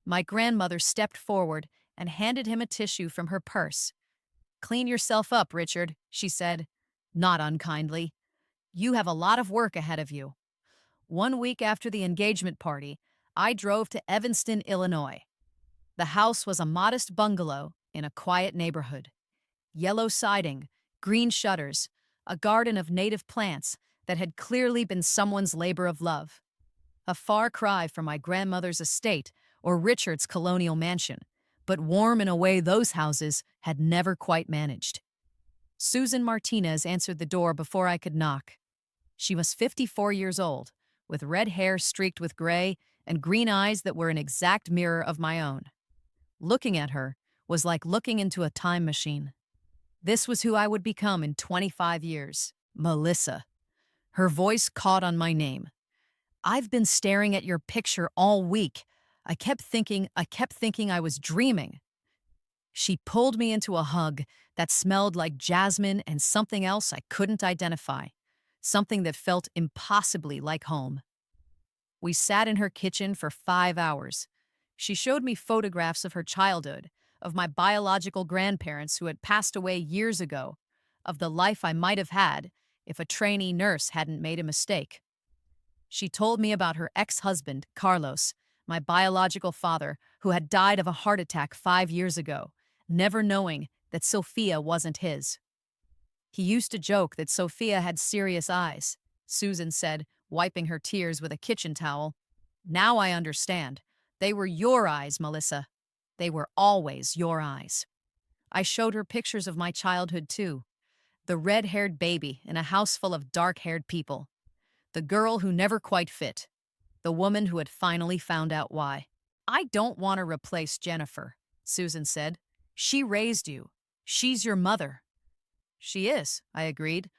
[SPEAKER 1] My grandmother stepped forward and handed him a tissue from her purse. "Clean yourself up, Richard," she said, not unkindly. "You have a lot of work ahead of you." 1 week after the engagement party, I drove to Evanston, Illinois. The house was a modest bungalow in a quiet neighborhood. Yellow siding, green shutters, a garden of native plants that had clearly been someone's labor of love. A far cry from my grandmother's estate or Richard's colonial mansion, but warm in a way those houses had never quite managed. Susan Martinez answered the door before I could knock. She was 54 years old, with red hair streaked with gray and green eyes that were an exact mirror of my own. Looking at her was like looking into a time machine. This was who I would become in 25 years. Melissa. Her voice caught on my name. "I've been staring at your picture all week. I kept thinking I was dreaming." She pulled me into a hug that smelled like jasmine and something else I couldn't identify, something that felt impossibly like home. We sat in her kitchen for 5 hours. She showed me photographs of her childhood, of my biological grandparents who had passed away years ago, of the life I might have had if a trainee nurse hadn't made a mistake. She told me about her ex-husband, Carlos, my biological father, who had died of a heart attack 5 years ago, never knowing that Sophia wasn't his. "He used to joke that Sophia had serious eyes," Susan said, wiping her tears with a kitchen towel. "Now I understand. They were your eyes, Melissa. They were always your eyes." I showed her pictures of my childhood, too. The red-haired baby in a house full of dark-haired people. The girl who never quite fit. The woman who had finally found out why. I don't want to replace Jennifer, Susan said. She raised you. She's your mother. She is, I agreed,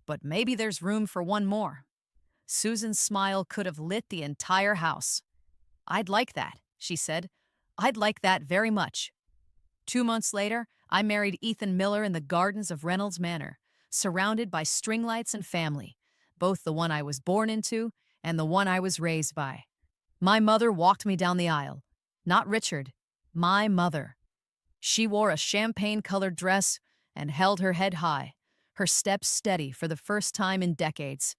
[SPEAKER 1] but maybe there's room for one more. Susan's smile could have lit the entire house. I'd like that, she said. I'd like that very much. 2 months later, I married Ethan Miller in the gardens of Reynolds Manor, surrounded by string lights and family, both the one I was born into and the one I was raised by. My mother walked me down the aisle. Not Richard, my mother. She wore a champagne-colored dress and held her head high, her steps steady for the first time in decades.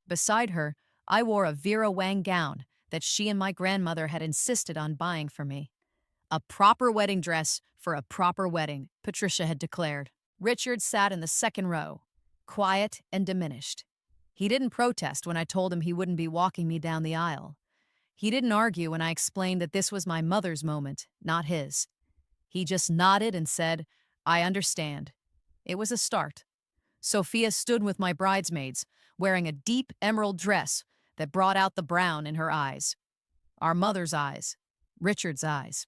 [SPEAKER 1] Beside her, I wore a Vera Wang gown that she and my grandmother had insisted on buying for me. A proper wedding dress for a proper wedding, Patricia had declared. Richard sat in the second row, quiet and diminished. He didn't protest when I told him he wouldn't be walking me down the aisle. He didn't argue when I explained that this was my mother's moment, not his. He just nodded and said, I understand. It was a start. Sophia stood with my bridesmaids, wearing a deep emerald dress that brought out the brown in her eyes. Our mother's eyes. Richard's eyes.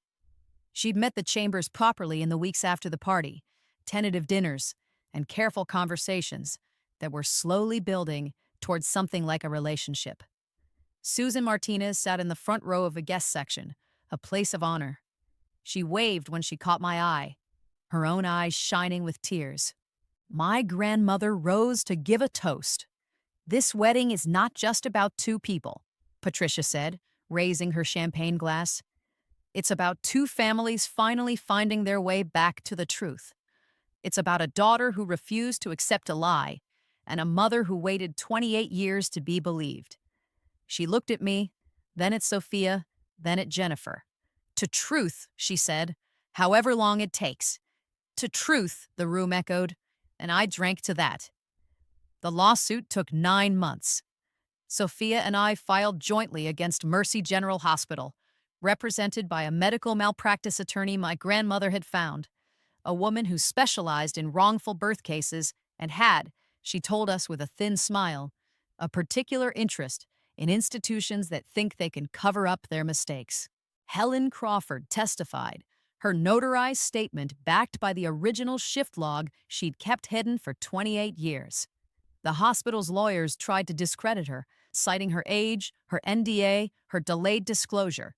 [SPEAKER 1] She'd met the Chambers properly in the weeks after the party, tentative dinners, and careful conversations that were slowly building towards something like a relationship. Susan Martinez sat in the front row of the guest section, a place of honor. She waved when she caught my eye, her own eyes shining with tears. My grandmother rose to give a toast. This wedding is not just about two people, Patricia said, raising her champagne glass. It's about two families finally finding their way back to the truth. It's about a daughter who refused to accept a lie and a mother who waited 28 years to be believed. She looked at me, then at Sophia, then at Jennifer. To truth, she said, however long it takes. To truth, the room echoed, and I drank to that. The lawsuit took 9 months. Sophia and I filed jointly against Mercy General Hospital, represented by a medical malpractice attorney my grandmother had found, a woman who specialized in wrongful birth cases and had, she told us with a thin smile, a particular interest in institutions that think they can cover up their mistakes. Helen Crawford testified, her notarized statement backed by the original shift log she'd kept hidden for 28 years. The hospital's lawyers tried to discredit her, citing her age, her NDA, her delayed disclosure.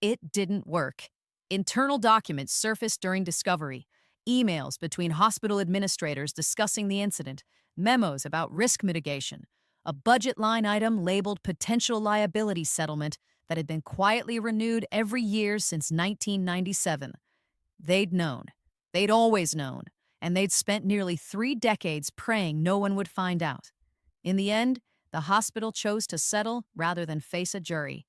[SPEAKER 1] It didn't work. Internal documents surfaced during discovery, emails between hospital administrators discussing the incident, memos about risk mitigation, a budget line item labeled potential liability settlement that had been quietly renewed every year since 1997. They'd known. They'd always known. And they'd spent nearly 3 decades praying no one would find out. In the end, the hospital chose to settle rather than face a jury.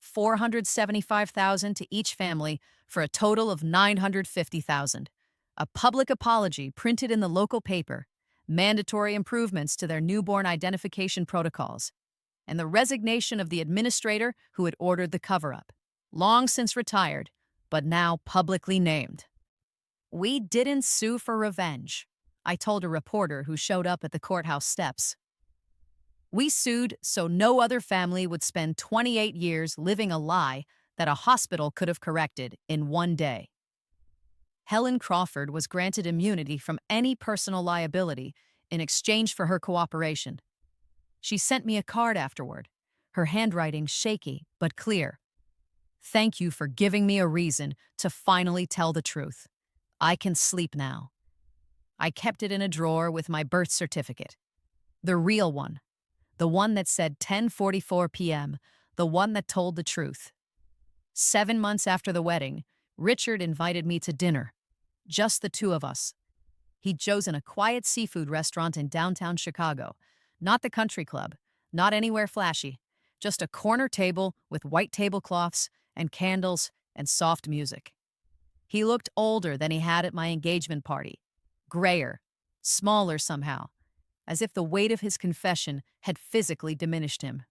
[SPEAKER 1] $475,000 to each family for a total of $950,000. A public apology printed in the local paper, mandatory improvements to their newborn identification protocols, and the resignation of the administrator who had ordered the cover-up, long since retired, but now publicly named. We didn't sue for revenge, I told a reporter who showed up at the courthouse steps. We sued so no other family would spend 28 years living a lie that a hospital could have corrected in one day. Helen Crawford was granted immunity from any personal liability in exchange for her cooperation. She sent me a card afterward, her handwriting shaky but clear. Thank you for giving me a reason to finally tell the truth. I can sleep now. I kept it in a drawer with my birth certificate. The real one. The one that said 10:44 p.m., the one that told the truth. 7 months after the wedding, Richard invited me to dinner. Just the two of us. He'd chosen a quiet seafood restaurant in downtown Chicago. Not the country club, not anywhere flashy. Just a corner table with white tablecloths and candles and soft music. He looked older than he had at my engagement party. Grayer, smaller somehow, as if the weight of his confession had physically diminished him.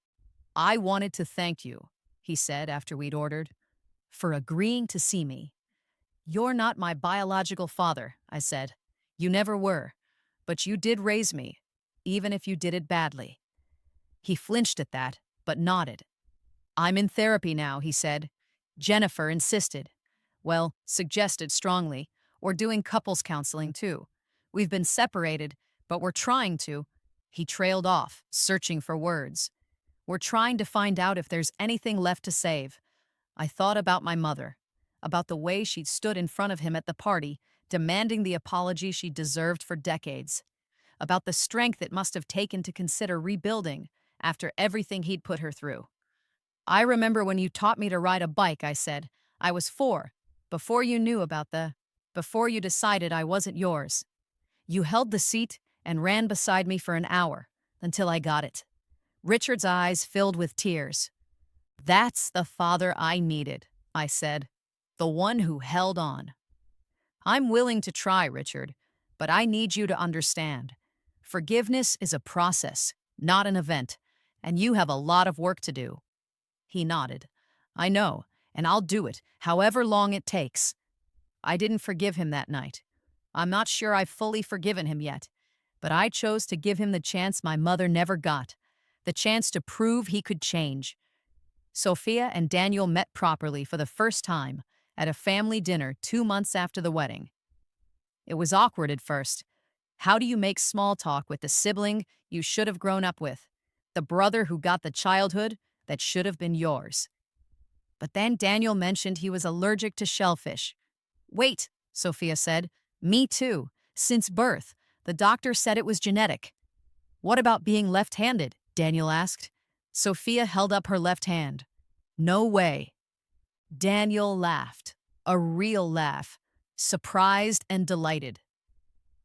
[SPEAKER 1] I wanted to thank you, he said after we'd ordered, for agreeing to see me. You're not my biological father, I said. You never were, but you did raise me, even if you did it badly. He flinched at that, but nodded. I'm in therapy now, he said. Jennifer insisted. Well, suggested strongly. We're doing couples counseling too. We've been separated, but we're trying to. He trailed off, searching for words. We're trying to find out if there's anything left to save. I thought about my mother, about the way she'd stood in front of him at the party, demanding the apology she deserved for decades, about the strength it must have taken to consider rebuilding after everything he'd put her through. I remember when you taught me to ride a bike, I said. I was 4, before you knew about before you decided I wasn't yours. You held the seat and ran beside me for an hour, until I got it. Richard's eyes filled with tears. That's the father I needed, I said. The one who held on. I'm willing to try, Richard, but I need you to understand. Forgiveness is a process, not an event, and you have a lot of work to do. He nodded. I know, and I'll do it, however long it takes. I didn't forgive him that night. I'm not sure I've fully forgiven him yet, but I chose to give him the chance my mother never got, the chance to prove he could change. Sophia and Daniel met properly for the first time at a family dinner 2 months after the wedding. It was awkward at first. How do you make small talk with the sibling you should have grown up with, the brother who got the childhood that should have been yours? But then Daniel mentioned he was allergic to shellfish. Wait, Sophia said. Me too. Since birth. The doctor said it was genetic. What about being left-handed? Daniel asked. Sophia held up her left hand. No way. Daniel laughed. A real laugh. Surprised and delighted.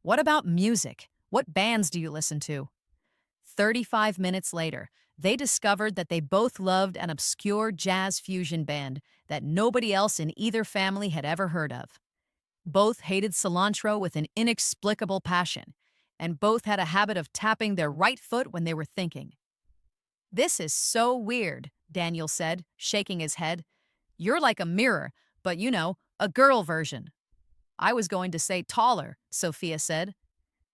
[SPEAKER 1] What about music? What bands do you listen to? 35 minutes later, they discovered that they both loved an obscure jazz fusion band that nobody else in either family had ever heard of. Both hated cilantro with an inexplicable passion, and both had a habit of tapping their right foot when they were thinking. This is so weird, Daniel said, shaking his head. You're like a mirror, but a girl version. I was going to say taller, Sophia said.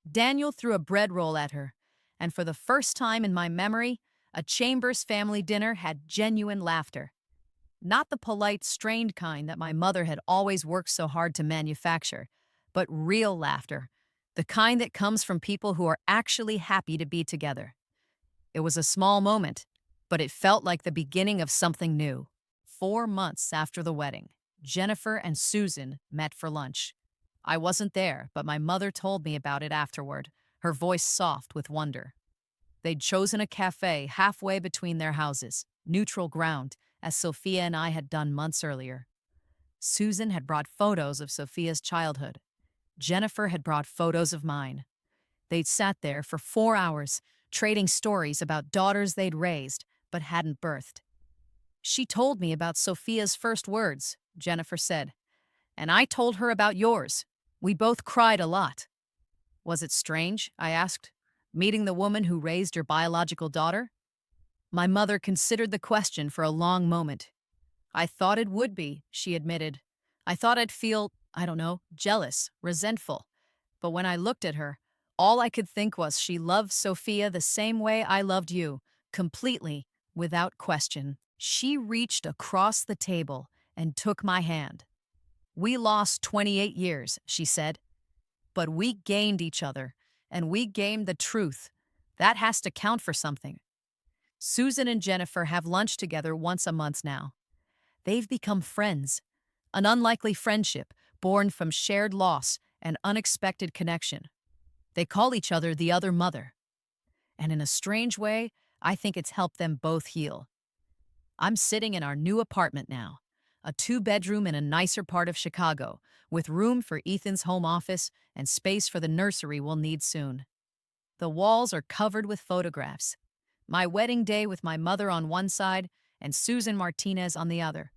[SPEAKER 1] Daniel threw a bread roll at her, and for the first time in my memory, a Chambers family dinner had genuine laughter. Not the polite, strained kind that my mother had always worked so hard to manufacture, but real laughter, the kind that comes from people who are actually happy to be together. It was a small moment, but it felt like the beginning of something new. 4 months after the wedding, Jennifer and Susan met for lunch. I wasn't there, but my mother told me about it afterward, her voice soft with wonder. They'd chosen a cafe halfway between their houses, neutral ground, as Sophia and I had done months earlier. Susan had brought photos of Sophia's childhood. Jennifer had brought photos of mine. They'd sat there for 4 hours, trading stories about daughters they'd raised but hadn't birthed. She told me about Sophia's first words, Jennifer said, and I told her about yours. We both cried a lot. Was it strange, I asked, meeting the woman who raised your biological daughter? My mother considered the question for a long moment. I thought it would be, she admitted. I thought I'd feel, jealous, resentful. But when I looked at her, all I could think was she loved Sophia the same way I loved you, completely, without question. She reached across the table and took my hand. We lost 28 years, she said. But we gained each other, and we gained the truth. That has to count for something. Susan and Jennifer have lunch together once a month now. They've become friends, an unlikely friendship born from shared loss and unexpected connection. They call each other the other mother. And in a strange way, I think it's helped them both heal. I'm sitting in our new apartment now, a 2-bedroom in a nicer part of Chicago, with room for Ethan's home office and space for the nursery we'll need soon. The walls are covered with photographs. My wedding day with my mother on one side and Susan Martinez on the other.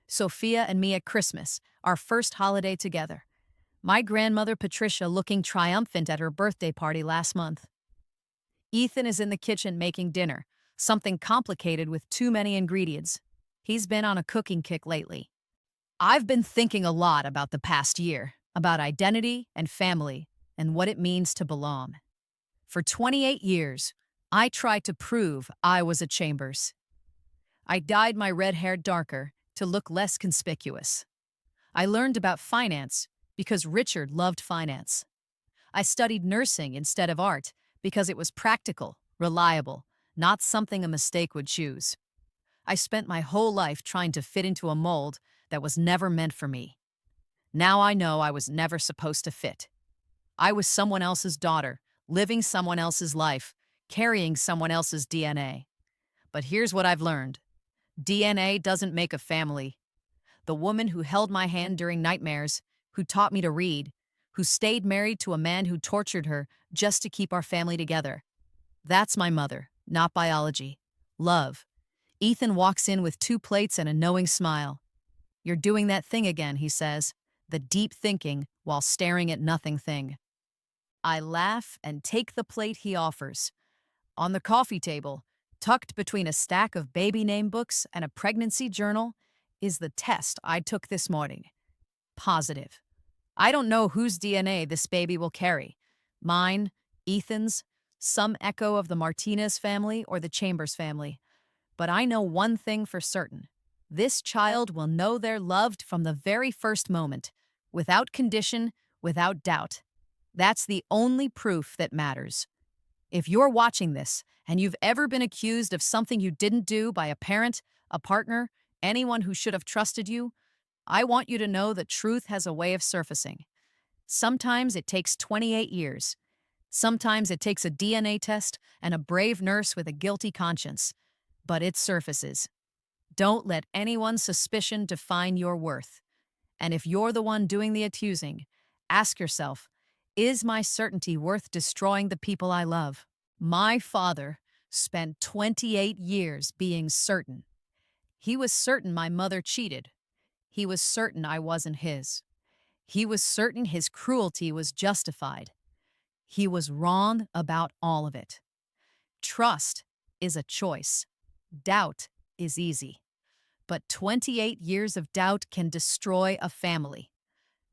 [SPEAKER 1] Sophia and me at Christmas, our first holiday together. My grandmother Patricia looking triumphant at her birthday party last month. Ethan is in the kitchen making dinner, something complicated with too many ingredients. He's been on a cooking kick lately. I've been thinking a lot about the past year, about identity and family, and what it means to belong. For 28 years, I tried to prove I was a Chambers. I dyed my red hair darker, to look less conspicuous. I learned about finance because Richard loved finance. I studied nursing instead of art because it was practical, reliable, not something a mistake would choose. I spent my whole life trying to fit into a mold that was never meant for me. Now I know I was never supposed to fit. I was someone else's daughter, living someone else's life, carrying someone else's DNA. But here's what I've learned. DNA doesn't make a family. The woman who held my hand during nightmares, who taught me to read, who stayed married to a man who tortured her just to keep our family together. That's my mother, not biology. Love. Ethan walks in with 2 plates and a knowing smile. You're doing that thing again, he says, the deep thinking while staring at nothing thing. I laugh and take the plate he offers. On the coffee table, tucked between a stack of baby name books and a pregnancy journal, is the test I took this morning. Positive. I don't know whose DNA this baby will carry. Mine, Ethan's, some echo of the Martinez family or the Chambers family. But I know one thing for certain. This child will know they're loved from the very first moment, without condition, without doubt. That's the only proof that matters. If you're watching this and you've ever been accused of something you didn't do by a parent, a partner, anyone who should have trusted you, I want you to know that truth has a way of surfacing. Sometimes it takes 28 years. Sometimes it takes a DNA test and a brave nurse with a guilty conscience. But it surfaces. Don't let anyone's suspicion define your worth. And if you're the one doing the accusing, ask yourself, is my certainty worth destroying the people I love? My father spent 28 years being certain. He was certain my mother cheated. He was certain I wasn't his. He was certain his cruelty was justified. He was wrong about all of it. Trust is a choice. Doubt is easy. But 28 years of doubt can destroy a family.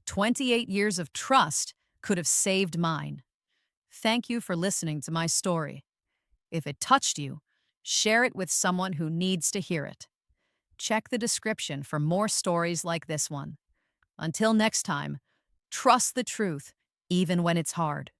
[SPEAKER 1] 28 years of trust could have saved mine. Thank you for listening to my story. If it touched you, share it with someone who needs to hear it. Check the description for more stories like this one. Until next time, trust the truth, even when it's hard.